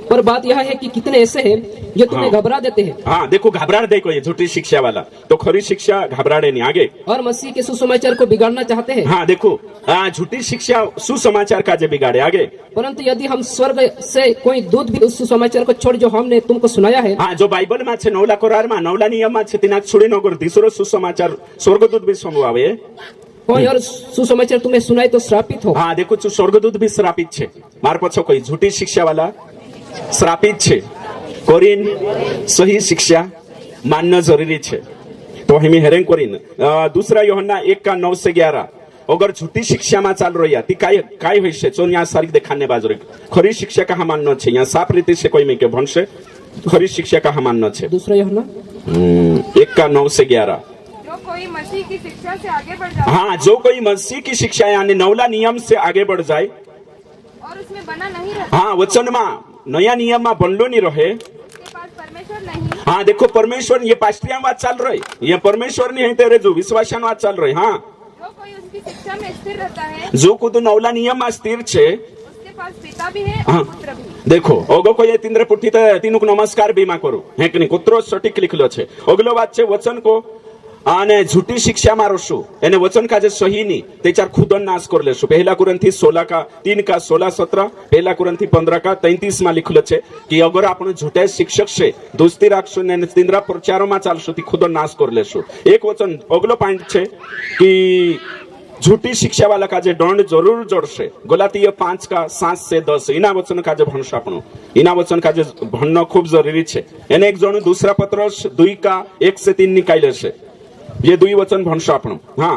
पर बात यह है कि कितने ऐसे हैं जो तुम्हें घबरा देते हैं। हाँ देखो घबरा दे कोई झूठी शिक्षा वाला तो खरी शिक्षा घबराड़े नहीं आगे और मसीह के सुसमाचार को बिगाड़ना चाहते हैं। हाँ देखो झूठी शिक्षा सुसमाचार का जे बिगाड़े आगे परंतु यदि हम स्वर्ग से कोई दूत भी उस सुसमाचार को छोड़ जो हमने तुमको सुनाया है, हाँ जो बाइबल में छे 9 करार में 9 नियम में छे तिना छोड़ी नगर दूसरो सुसमाचार स्वर्गदूत भी समवावे कोई और सुसमाचार तुम्हें सुनाए तो श्रापित हो। हाँ देखो स्वर्गदूत भी श्रापित छे मार पछो कोई झूठी शिक्षा वाला श्रापित छे कोरिन सही शिक्षा मानना जरूरी छे तो हमें हेरें कोरिन दूसरा यूहन्ना 1 का 9 से 11 अगर झूठी शिक्षा में चाल रही ती काय होई छे चोन यहाँ सारी देखाने बाजू खरी शिक्षा कहा मानना छे यहाँ साफ रीति से कोई में के भणशे खरी शिक्षा कहा मानना छे दूसरा यूहन्ना 1 का 9 से 11 कोई मसीह की शिक्षा से आगे बढ़ जाए हाँ जो कोई मसीह की शिक्षा यानी 9 नियम से आगे बढ़ जाए और उसमें बना नहीं रहता हाँ वचन में नया नियम में बनलो नहीं रहे उसके पास परमेश्वर नहीं। हाँ देखो परमेश्वर ये पास्त्रिया बात चल रही ये परमेश्वर नहीं है तेरे जो विश्वासन बात चल रही हाँ जो कोई उसकी शिक्षा में स्थिर रहता है जो खुद 9 नियम में स्थिर छे उसके पास पिता भी है हाँ और पुत्र भी। देखो ओगो को ये तीन पुठी तीनों को नमस्कार बीमा करो है कि नहीं कुत्रो सटीक लिखलो छे अगलो बात छे वचन को आने झूठी शिक्षा मारो शू एने वचन का जे सही नहीं तेचार खुदन नाश कर लेशु 1 कुरिन्थी 16 का 3 का 16 17 1 कुरिन्थी 15 का 33 में लिखलो छे कि अगर आपण झूठे शिक्षक से दोस्ती राखशु ने तीनरा प्रचारों में चालशु ती खुदन नाश कर लेशु एक वचन अगलो पॉइंट छे कि झूठी शिक्षा वाला का जे दंड जरूर जोड़से गलातीय 5 का 7 से 10 इना वचन का जे भणशो आपण इना वचन का जे भणनो खूब जरूरी छे एने एक जण दूसरा पत्रस 2 का 1 से 3 निकाले छे ये 2 वचन भणशो आपण हाँ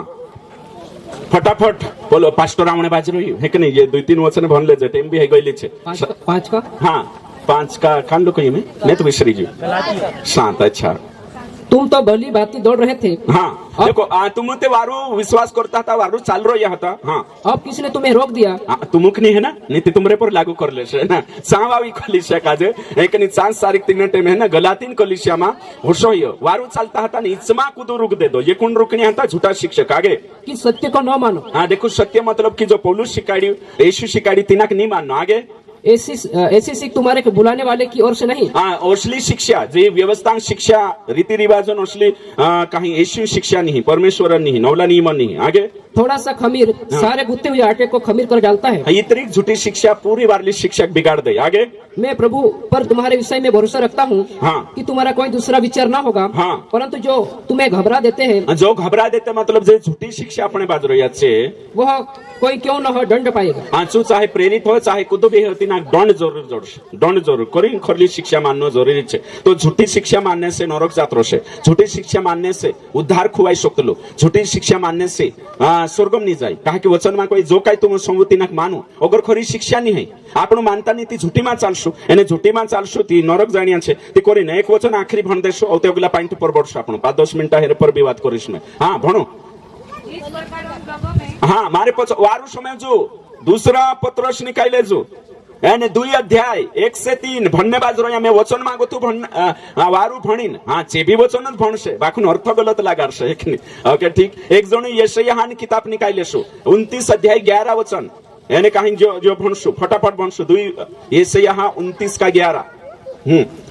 फटाफट बोलो पास्टर आमने बाज रही है कि नहीं ये 2-3 वचन भण ले जे टाइम भी है गईली छे 5 का हाँ 5 का कांड कही में मैं तो विसरी जी 7 अच्छा तुम तो भली भांति दौड़ रहे थे। हाँ देखो तुम ते वारू विश्वास करता था वारू चाल रो यह था हाँ अब किसने तुम्हें रोक दिया तुमुक नहीं है ना नीति तुमरे पर लागू कर ले ना सावावी कलिसिया काजे एक नि 4 तारीख 3 टाइम है ना गलातीन कलिसिया मा होशोयो वारू चालता था नि इचमा कुदू रुक दे दो ये कौन रुकनी आता झूठा शिक्षक आगे कि सत्य को न मानो। हाँ देखो सत्य मतलब कि जो पौलुस शिकाड़ी यीशु शिकाड़ी तिनक नहीं मानो आगे ऐसी सीख तुम्हारे को बुलाने वाले की ओर से नहीं। हाँ असली शिक्षा जे व्यवस्था शिक्षा रीति रिवाजन असली कहीं यीशु शिक्षा नहीं परमेश्वर नहीं 9 नियम नहीं आगे थोड़ा सा खमीर सारे गुत्ते हुए आटे को खमीर कर डालता है। इतनी झूठी शिक्षा पूरी वाली शिक्षक बिगाड़ दे आगे मैं प्रभु पर तुम्हारे विषय में भरोसा रखता हूँ हाँ। कि तुम्हारा कोई दूसरा विचार ना होगा हाँ। परंतु जो तुम्हें घबरा देते हैं जो घबरा देते मतलब जो झूठी शिक्षा अपने बाजू रही है वह कोई क्यों न हो दंड पाएगा। आंसू चाहे प्रेरित हो चाहे कुछ भी होती ना दंड जरूर करी खरली शिक्षा मानना जरूरी है तो झूठी शिक्षा मानने से नरक जात्रो से झूठी शिक्षा मानने से उद्धार खुवाई सकते झूठी शिक्षा मानने से स्वर्गम नहीं जाए कहा कि वचन में कोई जो कई तुम संगति ना मानो अगर खरी शिक्षा नहीं है आप मानता नहीं झूठी में चालशु एने झूठी में चालशु ती नरक जाणिया छे ती कोरीने एक वचन आखरी भण देशो औ ते अगला पॉइंट पर बढ़शो आपण 5-10 मिनिट हेरे पर भी बात करिस में हाँ भणो इस प्रकार उन लोगों में हाँ मारे पछ वारू समय जो दूसरा पत्रस निकाले जो एने 2 अध्याय 1 से 3 भणने बाजरो या मैं वचन मागो तू भण वारू भणीन हाँ चेबी वचन ज भणशे बाकून अर्थ गलत लागारशे एक ओके ठीक एक जण यशायाह ની किताब निकालेशो 29 अध्याय 11 वचन एने कहीं जो भणशु फटाफट भणशु 2 यशायाह 29 का 11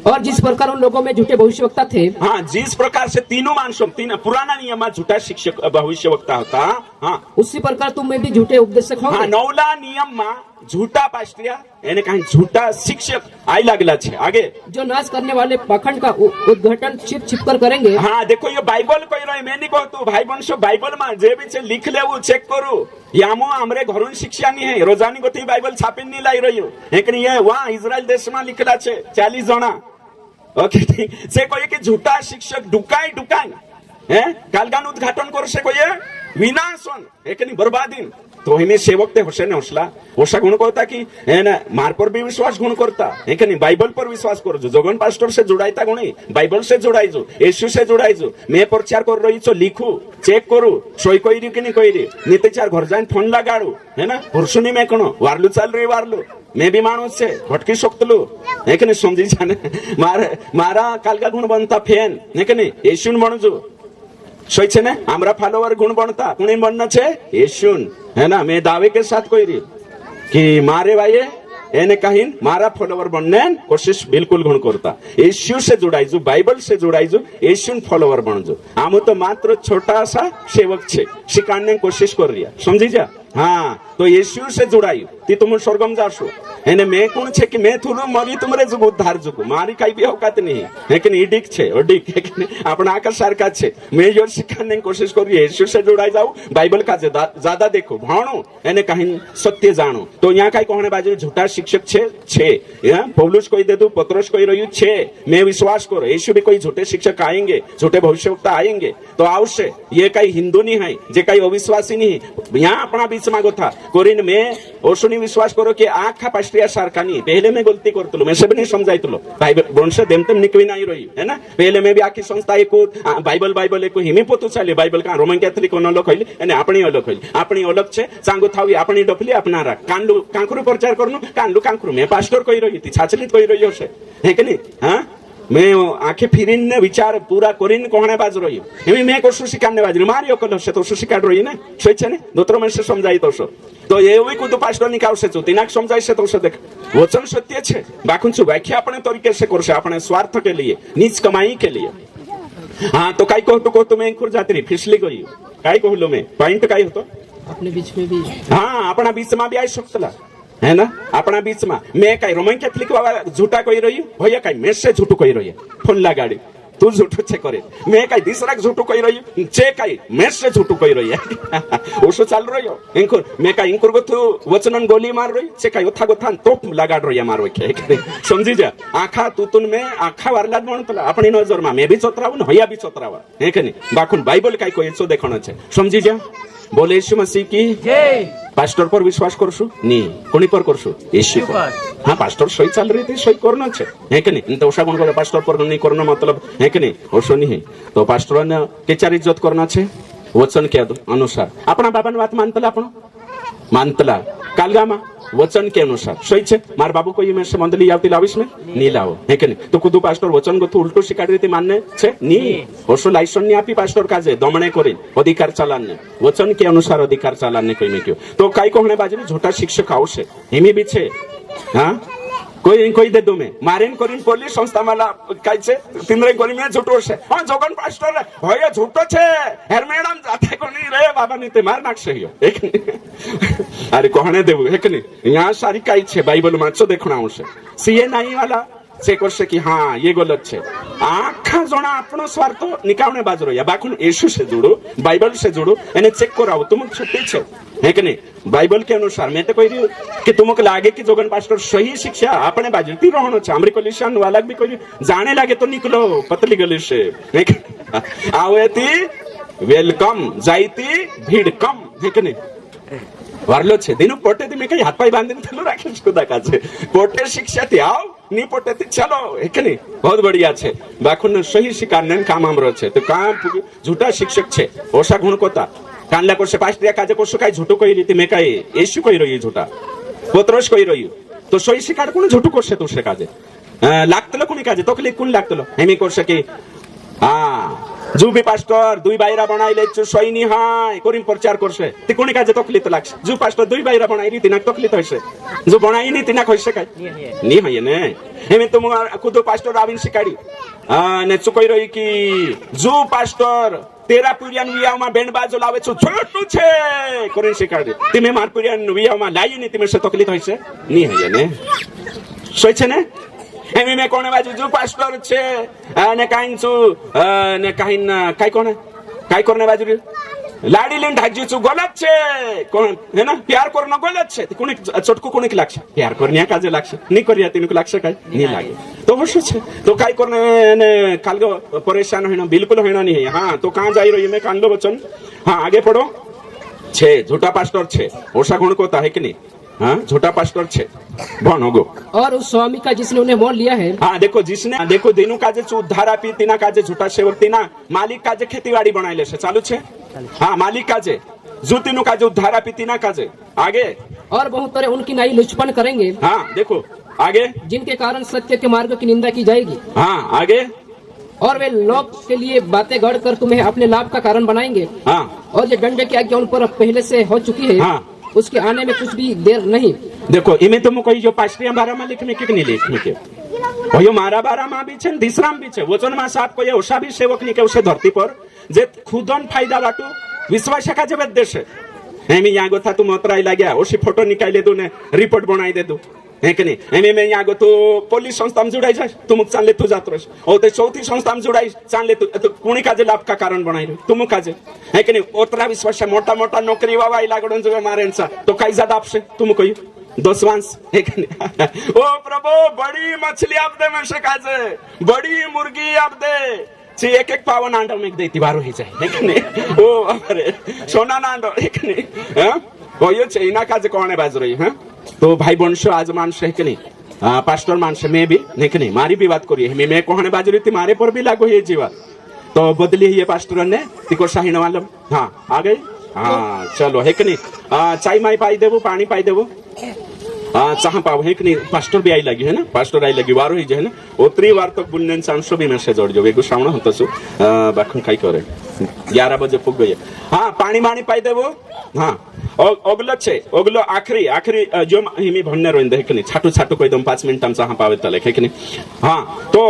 और जिस प्रकार उन लोगों में झूठे भविष्यवक्ता थे, हाँ, जिस प्रकार से तीनों मानसों तीन पुराना नियम में झूठा शिक्षक भविष्यवक्ता होता, हाँ, उसी प्रकार तुम में भी झूठे उपदेशक हाँ, होंगे। नौला नियम में झूठा पास्टिया यानी कहीं झूठा शिक्षक आई लगला छे। आगे जो नाश करने वाले पाखंड का उद्घाटन छिप छिप कर करेंगे। हाँ, देखो ये बाइबल कोई रहे, मैं नहीं कहतु भाई बंशो बाइबल में जे भी छे लिख ले वो चेक करू। यामो हमरे घरून शिक्षा नहीं है, रोजानी गोती बाइबल छापी नहीं लाई रही हो, लेकिन ये वहाँ इजराइल देश में लिखला छे 40 जना। ओके, ठीक से कोई कि झूठा शिक्षक डुकाई है कालगान उद्घाटन कर से कोई विनाशन एक बर्बादी। तो हमें सेवक ते होशे ने होशा गुण करता कि है ना मार पर भी विश्वास गुण करता है कि नहीं, बाइबल पर विश्वास करो। जोगन पास्टर से जुड़ाईता गुण बाइबल से जुड़ाईजो, यीशु से जुड़ाईजो। मैं प्रचार कर रही छो, लिखू चेक करू सही कोई री कि नहीं कोई री, नीते चार घर जाए फोन लगाड़ू है ना, हुरसुनी में कणो वारलू चाल रही वारलू मैं भी मानुस से भटकी सकतलू है कि नहीं, समझी जाने मारा कालका गुण बनता फैन है कि नहीं, यीशु बनजो सही छे ने, हमारा फॉलोवर गुण बनता कुणी बनना छे यीशु है ना। मैं दावे के साथ कोई रही कि मारे भाई એને કહીને મારા ફોલોવર બનને કોશિશ બિલકુલ ગુણ કરતા યીશુ से जुड़ाईजो, बाइबल से जुड़ाईजो, यीशु फॉलोवर बनजो। आम तो मात्र छोटा सा सेवक छे, सिखाने कोशिश कर रही है, समझी जा। हाँ, तो यीशु से जुड़ाई ती तुम स्वर्गम जाशो। એને मैं कौन छे कि मैं थोड़ो मरी तुमरे जुगो उद्धार जुगो, मारी कई भी औकात नहीं है कि नहीं, इडिक छे ओडिक है कि नहीं, अपना आकर सरकार छे। मैं जो सिखाने की कोशिश करी यीशु से जुड़ाई जाओ, बाइबल का ज्यादा देखो भाणो એને कहीं सत्य जानो। तो यहाँ कई कहने बाजू झूठा शिक्षक छे पौलुस कोई दे दू, पत्रोस कोई रही छे, मैं विश्वास करो यीशु भी कोई झूठे शिक्षक आएंगे, झूठे भविष्यवक्ता आएंगे तो आवश्य। ये कई हिंदू नहीं है, जे कई अविश्वासी नहीं, यहाँ अपना बीच मांगो था कोरिन में ओसुनी विश्वास करो कि आखा पास्ट्रिया सारखा नहीं। पहले मैं गलती करतलो, मैं सब नहीं समझाई तुलो, बाइबल वंश देम तेम निकवी नहीं रही है ना। पहले मैं भी आखी संस्था एक बाइबल एक हिमी पोतु चाले, बाइबल का रोमन कैथोलिक अलग होइली અને આપણી अलग होइली, આપણી अलग छे चांगो थावी આપણી डफली अपनारा कांडू कांकरू प्रचार करनु कांडू कांकरू मैं पास्टर कोई रही थी छाछलित कोई रही हશે है कि नहीं। हाँ, मैं आंखें फिरीन विचार पूरा करीन कहने बाज रही हूँ, मैं को शिकाने बाज मारी अकल हશે तो शिकाड रही ने सही छे ने दोतरो में से समझाई तो ये भी कुछ पास्टर निकालશે तो तिनाक समझाई से तो देख वचन सत्य छे बाकुन छु व्याख्या अपने तरीके से करશે अपने स्वार्थ के लिए, नीच कमाई के लिए। हाँ, तो कई कहतो तो मैं खुद जाती फिसली गई कई कहलो मैं पॉइंट कई होतो अपने बीच में भी। हाँ, अपना बीच में भी आई सकतला है ना, अपना बीच में मैं कई रोमन कैथोलिक वाला झूठा कोई रही भैया कई मैं से झूठू कोई रही फोन लगाड़ी तू झूठू छे करे, मैं कई दूसरा झूठू कोई रही चे कई मैं से झूठू कोई रही ओसो चाल रही हो इंकुर मैं कई इंकुर को तू वचनन गोली मार रही चे कई ओथा गोथा तोप लगाड़ रही मार के समझी जा। आखा तू तुन में आखा वारला बनतला अपनी नजर में मैं भी चतराव न भैया भी चतरावा है कि नहीं, बाकुन बाइबल कई कोई सो देखना छे समझी जा। बोले यीशु मसीह की जय। पास्टर पर विश्वास करशु नहीं कोनी पर करशु यीशु पर। हाँ, पास्टर सही चल रही थी सही करना छे है कि नहीं, तो ओसा गुण करे पास्टर पर नहीं करना मतलब है कि नहीं, ओसो नहीं। तो पास्टर ने के चार इज्जत करना छे वचन के अनुसार। अपना बाबा ने बात मानतला आपण मानतला कालगामा वचन के अनुसार सही छे। मार बाबू को ये में मंडली आवती लाविश में नहीं लाओ है कि नहीं, तो खुद पास्टर वचन को तो उल्टो शिकाड़ी रीति मानने छे नहीं ओसो लाइसेंस नहीं आपी पास्टर काजे दमने करी अधिकार चलाने वचन के अनुसार अधिकार चलाने कोई में क्यों। तो कई कहने बाजू झूठा शिक्षक आवश्य हिमी भी छे। हाँ, कोई दे दो मैं मारेन करीन पुलिस संस्था माला काय छे तिंद्रे करी में झूठो छे। हां, जोगन पास्टर भय झूठो छे हेर मैडम जाते कोनी रे बाबा नी ते मार नाखशे यो एक अरे कहने देबो है कि नहीं। यहां सारी काय छे बाइबल में छो देखना आवश्य सीए नहीं वाला से करशे कि हाँ ये गलत छे। आखा जना अपनो स्वार्थ निकावने बाज रही बाकुन यीशु से जुड़ो बाइबल से जुड़ो एने चेक कराओ तुम छुट्टी छे है कि नहीं, बाइबल के अनुसार। मैं तो कोई कि तुमको लागे कि जोगन पास्टर सही शिक्षा अपने बाजू ती रहनो छे हमरे कलिसियन वाला भी कोई जाने लागे तो निकलो पतली गली से आवेती वेलकम जाईती भीड़ कम है कि नहीं। वारलो छे दिनु पोटे ती मैं कई हाथ पाई बांधीने थलो राखी खुदा का छे पोटे शिक्षा थी आओ नी पोटे थी चलो है कि नहीं, बहुत बढ़िया छे। बाकुन सही शिकारने काम हमरो छे तो काम झूठा शिक्षक छे ओसा गुण कोता कानला को से पास्ट्रिया काजे को सकाई झूठो कोई रीति में कई यीशु कोई रही झूठा पत्रोस कोई रही तो सही शिकार कोण झूठो करसे तो से काजे लागतलो कोणी काजे तो क्लिक कोण लागतलो हेमी करसे की हाँ जुबी पास्टर दुई बायरा बनाइले सैनी हाय करीम प्रचार करছে ती कोणी काजे तकलीफ लागছে जु पास्टर दुई बायरा बनाइली तिना तकलीफ होइছে जो बनाइनी तिना होइছে काय नी होय ने एमे तुम खुद पास्टर आविन सिकाडी ने चुकई रही कि जु पास्टर तेरा पुरियान वियामा बेंड बाजो लावे छु छोटू छे करीन सिकाडी तिमे मार पुरियान वियामा लाई नि तिमे से तकलीफ होइছে नी होय ने सोइছে ने एमी में कोने बाजू जो पास्टर छे ने काइन छु ने काइन काय कोने काय करने बाजू रे लाडी लेन ढाकजी छु गलत छे कोन है ना प्यार करना गलत छे कोने चटको कोने लागछ प्यार करनिया काजे लागछ नी करिया तिनको लागछ काय नी लागे तो वसु छे तो काय करने ने कालगो परेशान होइना बिल्कुल होइना नी है हां तो कहां जाई रही में कांडो वचन हां आगे पढ़ो छे झूठा पास्टर छे ओसा गुण को है कि नहीं हाँ झूठा पास्टर छे भनोगो और उस स्वामी का जिसने उन्हें मोल लिया है हाँ देखो जिसने देखो दिनु काजे उद्धार आपी तिना काजे झूठा सेवक तिना मालिक काजे खेतीवाड़ी बनाइले छे चालू छे हाँ मालिक काजे जो तिनु काजे उद्धार आपी तिना काजे आगे और बहुत तरह उनकी नाई लुचपन करेंगे हाँ देखो आगे जिनके कारण सत्य के मार्ग की निंदा की जाएगी हाँ आगे और वे लोग के लिए बातें गढ़ कर तुम्हें अपने लाभ का कारण बनाएंगे हाँ और जो दंड की आज्ञा उन पर पहले से हो चुकी है हाँ उसके आने में कुछ भी देर नहीं देखो इमे तुम कोई जो पास्टिया बारा में लिखने के नहीं लिखने के वो मारा बारा में भी छे दिसराम भी छे वचन में साथ को ये ओसा भी सेवक नहीं के उसे धरती पर जे खुदन फायदा बाटू विश्वास का जब देश है एमी यहाँ गो था तुम अतराई लाग्या ओसी फोटो निकाले दो ने रिपोर्ट बनाई दे दो है कि नहीं एमी में यहाँ गो तो पुलिस संस्था में जुड़ाई जाए तुम चाले तू जात रस और तो चौथी संस्था में जुड़ाई चाले तू कुणी काजे लाभ का कारण बनाई तुम काजे है कि नहीं ओतरा विश्वास मोटा मोटा नौकरी वावा लागड़न जो मारे तो कई ज्यादा आपसे तुम कोई दोस्वांस है कि नहीं ओ प्रभु बड़ी मछली आप दे में से काजे बड़ी मुर्गी आप दे एक एक पावन आंडा में देती बारो ही जाए है कि नहीं ओ अरे सोना ना आंडा है कि नहीं हां वो ये चाइना काजे कौन है बाज रही है तो भाई वंशो आज मानस है कि नहीं पास्टर मानस में भी नहीं कि नहीं मारी भी बात करिए मैं कहने बाजू रही थी मारे पर भी लागू है जीवा तो बदली है ये पास्टर ने तिको शाही वालम हाँ आ गई हाँ चलो है कि नहीं चाय माई पाई देवो पानी पाई देवो चाह पाओ है कि नहीं पास्टर भी आई लगी है ना पास्टर आई लगी वारो ही जो है ना उतरी वार तक बुलने चांसो भी मैसेज जोड़ जो वेगु श्रावण होता सु बाखुन खाई करे 11 बजे पुग गए हाँ पानी मानी पाई देवो हाँ ओगलो छे ओगलो आखरी आखरी जो हिमी भन्ने रोइन देख नि छाटू छाटू कोई दम 5 मिनट चाह पावे तले है कि नहीं हाँ तो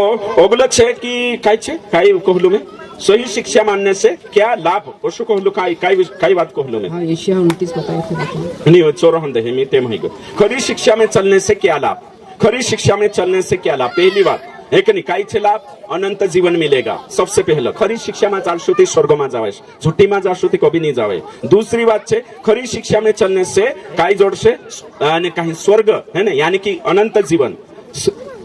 ओगलो छे कि काई छे काई कहलु में सही शिक्षा मानने से क्या लाभ ओसु कहलु काई बात कहलु में हाँ एशिया 29 बताए थे नहीं वो चोरहन दे हिमी ते महिगो खरी शिक्षा में चलने से क्या लाभ खरी शिक्षा में चलने से क्या लाभ पहली बात एक निकाय छे लाभ अनंत जीवन मिलेगा सबसे पहले खरी शिक्षा में चालशु थी स्वर्ग में जावे झूठी में जाशु थी कभी नहीं जावे दूसरी बात है खरी शिक्षा में चलने से काई जोड़ से कहीं स्वर्ग है ना यानी कि अनंत जीवन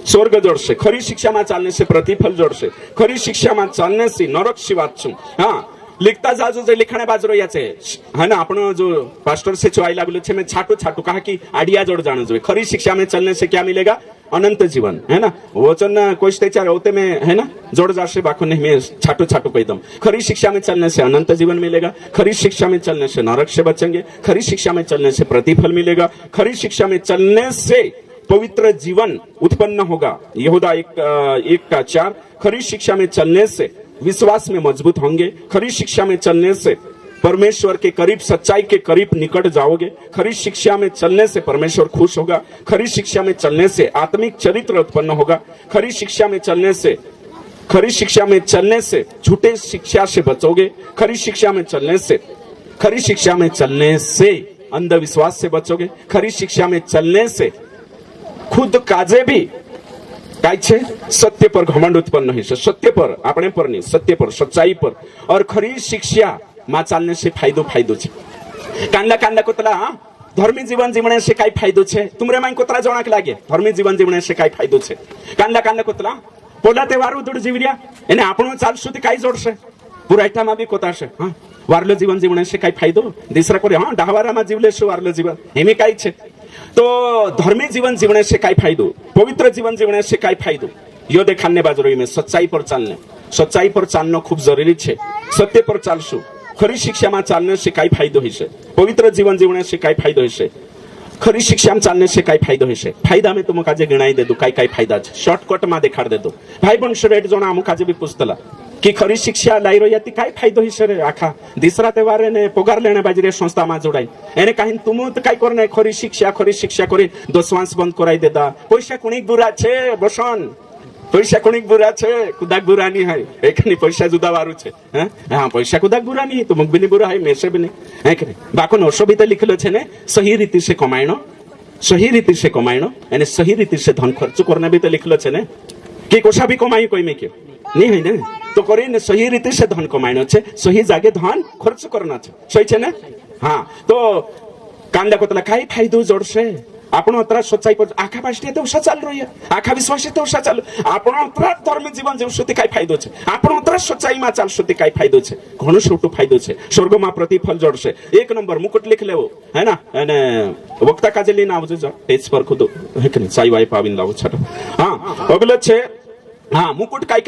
स्वर्ग जोड़ से खरी शिक्षा में चलने से प्रतिफल जोड़ से खरी शिक्षा में चलने से नरक शिवात छु हाँ लिखता जाजो जे लिखने बाज रही है ना अपनो जो पास्टर से चुआई लागलो छे मैं छाटू छाटू कहा कि आडिया जोड़ जानो जो खरी शिक्षा में चलने से क्या मिलेगा अनंत जीवन है ना वचन कोई चार होते में है ना जोड़ जाशे बाखो नहीं मैं छाटू छाटू कह दम खरी शिक्षा में चलने से अनंत जीवन मिलेगा खरी शिक्षा में चलने से नरक से बचेंगे खरी शिक्षा में चलने से प्रतिफल मिलेगा खरी शिक्षा में चलने से पवित्र जीवन उत्पन्न होगा यहूदा 1:4 खरी शिक्षा में चलने से विश्वास में मजबूत होंगे खरी शिक्षा में चलने से परमेश्वर के करीब सच्चाई के करीब निकट जाओगे खरी शिक्षा में चलने से परमेश्वर खुश होगा खरी शिक्षा में चलने से आत्मिक चरित्र उत्पन्न होगा खरी शिक्षा में चलने से झूठे शिक्षा से बचोगे खरी शिक्षा में चलने से अंधविश्वास से बचोगे खरी शिक्षा में चलने से खुद काजे भी सत्य पर घमंड उत्पन्न है सत्य पर अपने पर नहीं सत्य पर सच्चाई पर और खरी शिक्षा मा चालने से फायदो छे कांदा कांदा कोतला धर्मी जीवन जीवने से काय फायदो छे तुमरे माई कोतला जणाक लागे धर्मी जीवन जीवने से काय फायदो छे कांदा कांदा कोतला पोला ते वारू दुड जीवरिया एने आपणो चाल सुधी काय जोडशे पुरायटा मा बी कोताशे हां वारलो जीवन जीवने से काय फायदो दिसरा करे हां डाहवारा मा जीवले से वारलो जीवन हेमे काय छे तो धर्मी जीवन जीवने से काय फायदो पवित्र जीवन जीवने से काय फायदो यो देखाने बाजरोई में सच्चाई पर चालनो खूब जरूरी छे सत्य पर चालशु खरी शिक्षा में चालने से काय फायदो होइसे पवित्र जीवन जीवने से काय फायदो होइसे खरी शिक्षा में चालने से काय फायदो होइसे फायदा में तुम काजे गिणाई दे दो काय फायदा छे शॉर्टकट में देखाड़ दे दो भाई बन श्रेट जोना हम काजे भी पूछतला की खरी शिक्षा लाई रो याती काय फायदो हिसरे आखा दिसरा तेवारे ने पगार लेने बाजरे संस्था मा जोडाई एने काही तुम तो काय करने खरी शिक्षा करी दोस्वांस बंद कराई देदा पैसा कुणिक बुरा छे बसन पैसा कुणिक बुरा छे कुदाक बुरा नहीं है एकनी पैसा जुदा वारू छे हां पैसा कुदाक बुरा नहीं तो मुख भी बुरा है मेसे भी नहीं है कि बाको असुविधा लिखलो छे ने सही रीति से कमाइनो यानी सही रीति से धन खर्च करना भी तो लिखलो छे ने कि कोसा भी कमाई कोई में के नहीं है ना तो करे ने सही रीति से धन कमाइनो छे सही जागे धन खर्च करना छे सही छे ने हां तो कांदा कोतला काय फायदो जोडसे आपण अतरा सच्चाई पर आखा पाष्टी तो उषा चालू रही आखा विश्वास तो उषा चालू आपण अतरा धर्म जीवन जेवसुती काय फायदो छे आपण अतरा सच्चाई मा चालसुती काय फायदो छे घणो छोटो फायदो छे स्वर्ग मा प्रतिफल जोडसे एक नंबर मुकुट लिख लेवो है ना અને વક્તા કાજેલી ના આવજો પેજ પર ખુદ હે કે સાઈ વાઈ પાવીન લાવો છટો हां અગલો છે हाँ मुकुट काय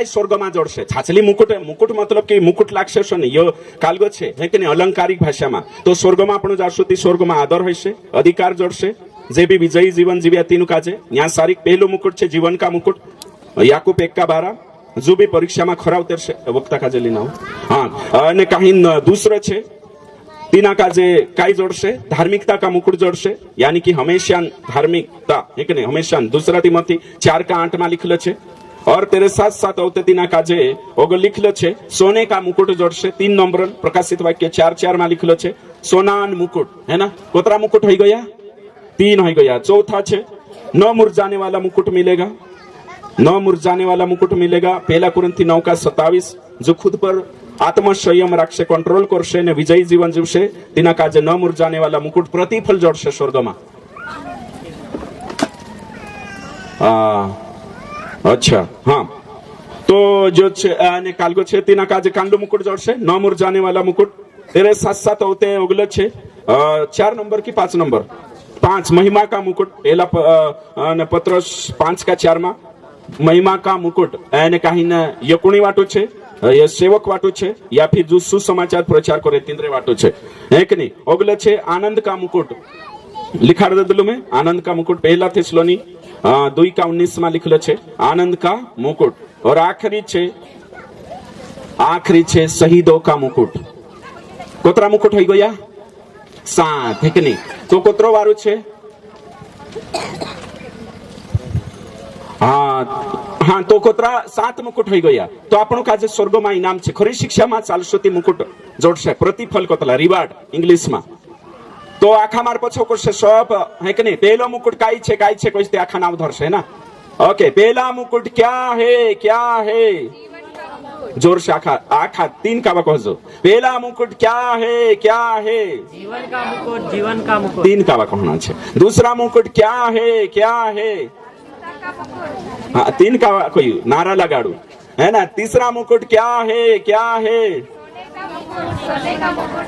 स्वर्ग में जोड़से छाछली मुकुट मतलब कि मुकुट लागशे शो ने यो कालगो छे है कि अलंकारिक भाषा में तो स्वर्ग में आपण जाशुती स्वर्ग में आदर होइसे अधिकार जोड़से जे भी विजयी जीवन जीव्या तीनु काजे न्या सारिक पहलो मुकुट छे जीवन का मुकुट याकूब 1:12 जो भी परीक्षा में खरा उतरशे वक्ता काजे लीना हाँ अने काही दूसरो छे तीना काजे काय जोड़से धार्मिकता का मुकुट जोड़से यानी कि हमेशा धार्मिकता है कि नहीं हमेशा दूसरा तिमोथी 4:8 में लिखलो छे और तेरे साथ साथ होते तीना काजे ओगो लिखलो छे सोने का मुकुट जोड़से 3 नंबर प्रकाशित वाक्य 4:4 में लिखलो छे सोनान मुकुट है ना कोतरा मुकुट हो गया 3 हो गया चौथा छे न मुरझाने वाला मुकुट मिलेगा पहला कुरिन्थी 9:27 जो खुद पर आत्म संयम राखशे कंट्रोल करशे ने विजयी जीवन जीवशे तीना काजे न मुरझाने वाला मुकुट प्रतिफल जोड़शे स्वर्ग में अच्छा हाँ तो जो ने कालगो छे तीना काजे कांडू मुकुट जोड़शे न मुरझाने वाला मुकुट तेरे साथ साथ होते ओगलो छे 4 नंबर की 5 नंबर 5 महिमा का मुकुट पहला पत्रस 5:4 में महिमा का मुकुट एने काही ने यकुणी वाटो छे ये सेवक वाटो छे या फिर जो सुसमाचार प्रचार करे तिंद्रे वाटो छे है कि नहीं ओगले छे आनंद का मुकुट लिखा दलो में आनंद का मुकुट पहला थिस्सलुनी 2:19 में लिखलो छे आनंद का मुकुट और आखिरी छे शहीदों का मुकुट कोतरा मुकुट हो गया 7 है कि नहीं तो कोतरो वारो छे हाँ तो कोतरा 7 मुकुट हो गया तो आपण काजे स्वर्ग में इनाम छे खरी शिक्षा में चालशोती मुकुट जोड़शे प्रतिफल कोतला रिवार्ड इंग्लिश में तो आखा मार पछो करशे सब है कि नहीं पहलो मुकुट काई छे कोई ते आखा नाम धरशे ना ओके पहला मुकुट क्या है जोर से आखा 3 का कहजो पहला मुकुट क्या है जीवन का मुकुट 3 का कहना छे दूसरा मुकुट क्या है हाँ 3 का कोई नारा लगाड़ू है ना तीसरा मुकुट क्या है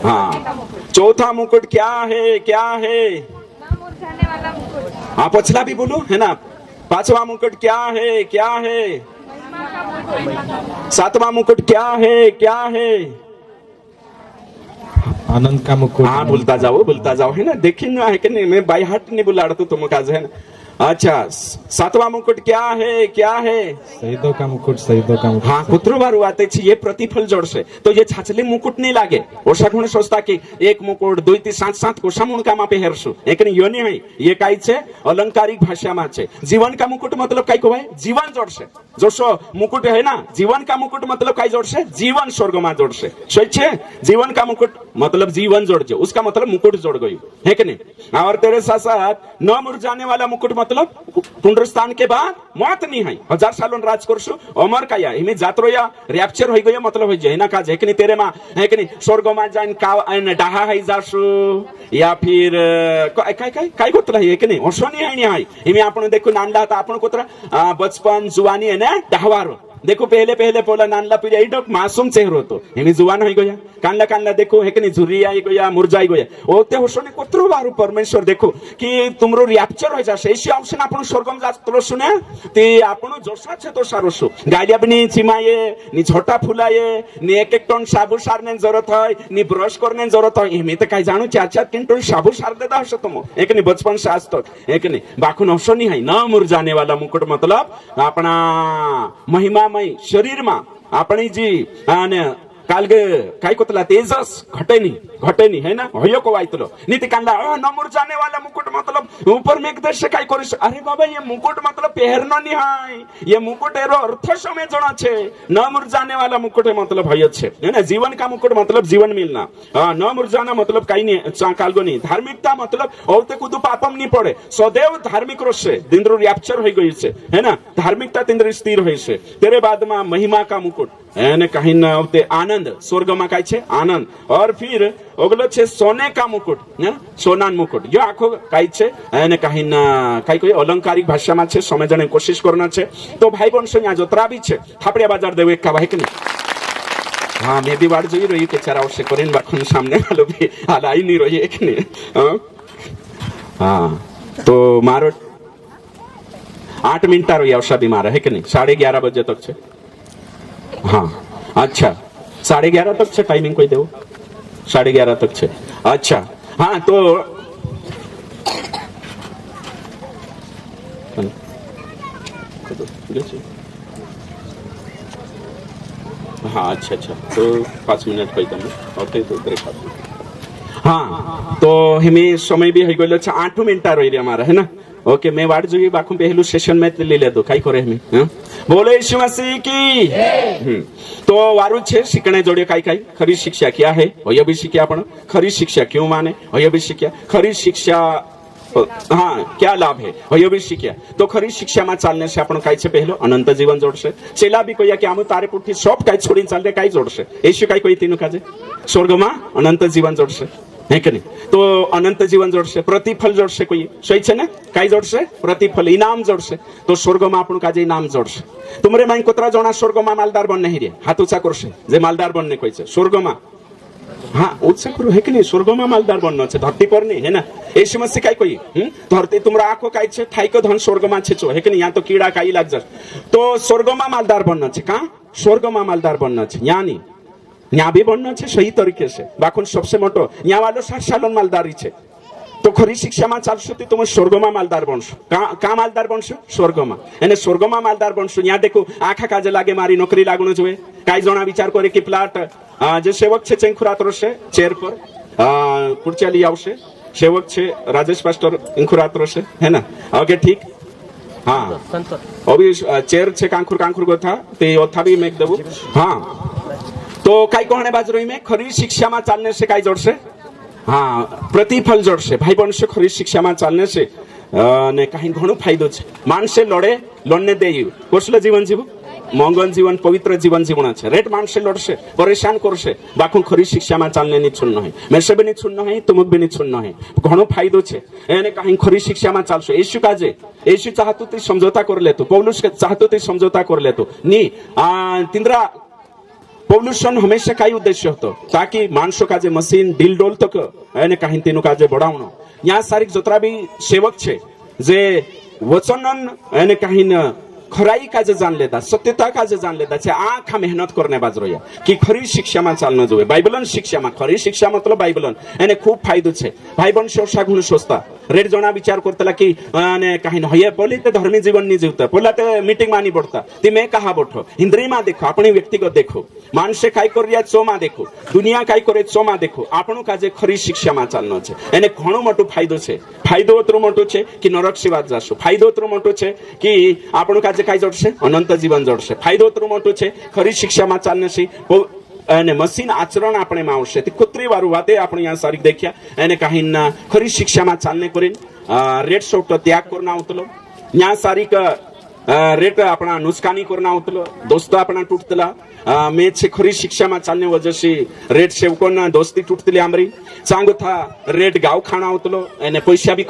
हाँ चौथा मुकुट क्या है हाँ पछला भी बोलो है ना 5वां मुकुट क्या है 7वां मुकुट क्या है आनंद का मुकुट हाँ बोलता जाओ है ना देखिए है कि नहीं मैं बाई हार्ट नहीं बुला रहा तुम काज है ना अच्छा 7वां मुकुट क्या है शहीदों का मुकुट हाँ कुतरो बारू आते छी ये प्रतिफल जोड़से तो ये छाछली मुकुट नहीं लागे ओषा गुण सोचता कि एक मुकुट 2 3 7 कोषा मुंडका मा पहेरसु एकनी यो नहीं है ये काई छे अलंकारिक भाषा में छे जीवन का मुकुट मतलब काई को भाई जीवन जोड़से जो मुकुट है ना जीवन का मुकुट मतलब काई जोड़से जीवन स्वर्ग में जोड़से सही छे जीवन का मुकुट मतलब जीवन जोड़जे उसका मतलब मुकुट जोड़ गई है कि नहीं और तेरे साथ साथ न मुरझाने वाला मुकुट मतलब पुनरुत्थान के बाद मौत नहीं है 1000 सालों राज करसु अमर काया इमे जात्रो या रैप्चर होई गयो मतलब होई जे ना का जे कि तेरे मा है कि स्वर्ग में जाइन का एन डाहा है जासु या फिर काय कोतरा है कि नहीं ओसोनी है नहीं है इमे आपण देखो नांडा था आपण कोतरा बचपन जुवानी है ना डाहवारो देखो पहले पोला नानला पीढ़ी एडक मासूम चेहरो तो एमी जुवान हो गया कांडला देखो है कि नहीं झुरी आई गया मुरझाई गया ओते होसोने कोतरो बारू परमेश्वर देखो कि तुमरो रैप्चर हो जासे एसी ऑप्शन आपण स्वर्गम जातलो सुने ते आपण जोसा छे तो सारोसो गाडिया बनी चिमाये नि छोटा फुलाये नि 1 टन साबु सारने जरूरत है नि ब्रश करने जरूरत है एमी ते काय जानु 4 क्विंटल साबु सार देदा हसो तुम एक नि बचपन से आज तक एक नि बाखुन होसोनी है न मुरझाने वाला मुकुट मतलब अपना महिमा તેજોમય શરીરમાં આપણી જે અને કાલગે काय कोतला तेजस घटे नहीं है ना होयो को आइतलो नीति कांदा नमुर जाने वाला मुकुट मतलब ऊपर में एकदम से काय करिस अरे बाबा ये मुकुट मतलब पहरनो नहीं है ये मुकुट एरो अर्थ समय जणा छे नमुर जाने वाला मुकुट मतलब होयो छे है ना जीवन का मुकुट मतलब जीवन मिलना नमुर जाना मतलब काई नहीं कालगो नहीं धार्मिकता मतलब औते कुदु पापम नहीं पड़े सदैव धार्मिक रोसे दिंद्रो रैप्चर होई गई छे है ना धार्मिकता तिंद्र स्थिर होई छे तेरे बाद में महिमा का मुकुट એને કहीं न આવતે આનંદ સ્વર્ગમાં કાય છે આનંદ और फिर ઓગલો છે સોને કા મુકુટ ને સોનાન મુકુટ જો આખો કાય છે એને કहीं न કાય કોઈ અલંકારિક ભાષામાં છે સમજણે કોશિશ કરना છે તો ભાઈ બોન સો ન્યા જોતરા બી છે થાપડિયા બાજાર દેવો એક કાવા હે કે નહીં हाँ मैं भी वाट જોઈ રહ્યો કે ચારા વર્ષે કરીને બાખુન સામને હાલો ભી હાલ આઈ નહીં રહ્યો એક ને हाँ तो मारो 8 મિનિટ રહ્યો આવશે બી મારે હે કે નહીં 11:30 બજે તક છે हाँ अच्छा 11:30 तक છે टाइमिंग कोई देव 11:30 तक છે अच्छा हाँ तो हाँ अच्छा अच्छा तो 5 મિનિટ कोई તમે ઓકે તો બ્રેકફાસ્ટ हाँ तो हिमे समय भी हो गयो છે 8 મિનિટ રહી રહ્યા મારા હે ना ओके मैं वाट જોઈએ બાખું પહેલું સેશન में ले लेतो કાઈ કરે હમે બોલે ઈસુ મસીહ की तो वारू छे शिकणे जोड़े काई काई खरी शिक्षा क्या है होय भी शिक्षा पण खरी शिक्षा क्यों माने होय भी शिक्षा खरी शिक्षा हाँ क्या लाभ है होय भी शिक्षा तो खरी शिक्षा में चालने से आपण काई छे पहलो अनंत जीवन जोड़शे चेला भी कोया कि आम तारे पुठी सब काई छोड़ी चालते काई जोड़शे ईशु काई कोई तीनु काजे स्वर्ग में अनंत जीवन जोड़शे है कि नहीं तो अनंत जीवन जोड़शे प्रतिफल जोड़शे कोई सही छे ने काई जोड़शे प्रतिफल इनाम जोड़शे तो स्वर्ग में आपण काजे इनाम जोड़शे तुमरे माई कोतरा जणा स्वर्ग में मालदार बन नहीं रे हाथ ऊंचा करशे जे मालदार बनने कोई छे स्वर्ग में हाँ उत्साह करो है कि नहीं स्वर्ग में मालदार बननो छे धरती पर नहीं है ना ए समस्या काई कोई धरती तुमरा आंखो काई छे थाई को धन स्वर्ग में छे छो है कि नहीं यहाँ तो कीड़ा काई लाग जा तो स्वर्ग में मालदार बननो छे का स्वर्ग में मालदार बननो छे यहाँ नहीं यहाँ भी बनना है सही तरीके से बाखुन सबसे मोटो यहाँ वालों 60 सालन मालदारी है तो खरी शिक्षा में चालशो तो तुम स्वर्ग में मालदार बनशो का मालदार बनशो स्वर्ग में एने स्वर्ग में मालदार बनशो यहाँ देखो आखा काजे लागे मारी नौकरी लागणो जोए काई जणा विचार करे कि प्लाट जे सेवक छे चेंखुरात रोशे चेर पर कुर्चाली आवशे सेवक छे राजेश पास्टर इंखुरात रोशे है ना ओके ठीक हाँ अभी चेर छे कांखुर गोथा ते ओथा भी मेक देबो हाँ तो काई कहने बाज रही में खरी शिक्षा में चालने से काई जोड़से हाँ प्रतिफल जोड़से भाई बहन से खरी शिक्षा में चालने से ने कहीं घणो फायदो छे मानसे लड़ने दे कोसले जीवन जीव मंगल जीवन पवित्र जीवन जीवना छे रेट मानसे लड़से परेशान करसे बाखु खरी शिक्षा में चालने नहीं छुन्न है मेसे भी नहीं छुन्न है तुमक भी नहीं छुन्न है घणो फायदो छे एने कहीं खरी शिक्षा में चालशो यीशु काजे यीशु चाहतो ते समझौता कर लेतो पौलुस के चाहतो ते समझौता कर लेतो नी तिंद्रा पौलुसन हमेशा काई उद्देश्य होतो ताकि मानसो का जे मशीन डील डोल तक एने कहीं तीनु का जे बढ़ावनो यहाँ सारिक जोतरा भी सेवक छे जे वचनन एने कहीं न खराई का जे जान लेता सत्यता का जे जान लेता छे आखा मेहनत करने बाज रोया कि खरी शिक्षा में चालनो जोए बाइबलन शिक्षा में खरी शिक्षा मतलब बाइबलन एने खूब फायदो छे भाई बन सोसा गुण सोचता रेड जना विचार करतला कि ने कहीं होय पोली ते धर्मी जीवन नहीं जीवता पोला ते मीटिंग मानी पड़ता ती मैं कहा बोठो इंद्रिय में देखो अपनी व्यक्तिगत देखो मानसे काई करिया चो में देखो दुनिया काई करे चो में देखो आपणो काजे खरी शिक्षा में चालनो छे एने घणो मोटो फायदो छे फायदो अतरो मोटो छे कि नरक सेवा जाशो फायदो अतरो मोटो छे कि आपणो काजे काई जोड़शे अनंत जीवन जोड़शे फायदो अतरो मोटो छे खरी शिक्षा में चालने से અને મશીન આચરણ આપણે માં આવશે તે કુતરી વાળું વાતે આપણે અહીંયા સારી દેખ્યા એને કાંઈ ના ખરી શિક્ષામાં ચાલને કરીને રેડ શોટ ત્યાગ કરना આવતલો ન્યા સારી रेट अपना नुस्कानी करना उतलो दोस्त अपना टूटतला मैं छे खरी शिक्षा में चालने वजह से रेट सेवकोना दोस्ती टूटतली आमरी चांगो था रेट गाव खाना उतलो एने पैसा भी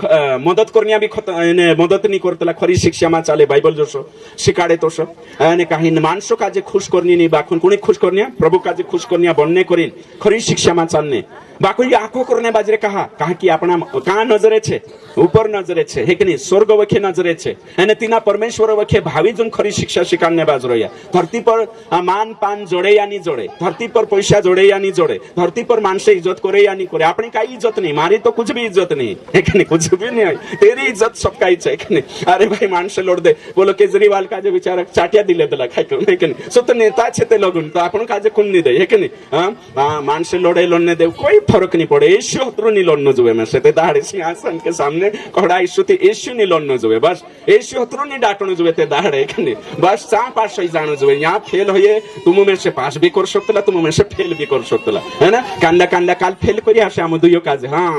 मदद करनिया भी एने मदद नहीं करतला खरी शिक्षा में चाले बाइबल जोशो शिकाड़े तोशो एने काहे मानसो काजे खुश करनी नहीं बाखुन कोणी खुश करनिया प्रभु काजे खुश करनिया बनने करीन खरी शिक्षा में चालने बाको ये आंखों करने बाजरे कहा कि अपना कहाँ नजरे छे ऊपर नजरे छे हे कि नहीं स्वर्ग वखे नजरे छे અને તેના પરમેશ્વર વખે ભાવી જન ખરી શિક્ષા શિકારને બાજ રહ્યા ધરતી પર માન પાન જોડે યા ની જોડે ધરતી પર પૈસા જોડે યા ની જોડે ધરती पर मानसे इज्जत करे या नहीं करे अपनी काई इज्जत नहीं मारी तो कुछ भी इज्जत नहीं है कि नहीं कुछ भी नहीं है तेरी इज्जत सबका ही है कि नहीं अरे भाई मानसे लोड दे बोलो केजरीवाल का जो बेचारा चाटिया दिले दला खाई क्यों नहीं कि नहीं सो तो नेता छे ते लोगन तो अपन काजे खून नहीं दे है कि नहीं हां मानसे लोडे लोन दे कोई फर्क नहीं पड़े यीशु हतरू नहीं लोन जुए में से ते दाढ़ी सिंहासन के सामने कोड़ा यीशु ते यीशु नहीं लोन जुए बस यीशु हतरू नहीं डाटण जुए ते दाढ़े कि नहीं बस चा पास ही जानो जुए यहां फेल होए तुम में से पास भी कर सकतला तुम में से फेल भी कर सकतला है ना कांदा कांदा काल फेल करी आसे आम दुयो काज हाँ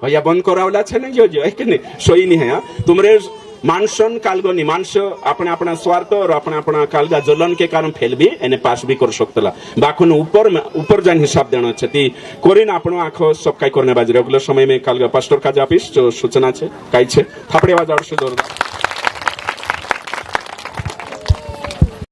भैया बंद करावला छे ने जो है कि नहीं सोई नहीं है तुमरे मानसन कालगोनी मानस अपने अपना स्वार्थ और अपना अपना कालगा जलन के कारण फेल भी एने पास भी कर सकतला बाखुन ऊपर जान हिसाब देना छती कोरिन आपनो आखो सब काई करने बाज रेगुलर समय में कालगा पास्टर का जापिस जो सूचना छे काई छे थापड़े आवाज आवशे जोरदार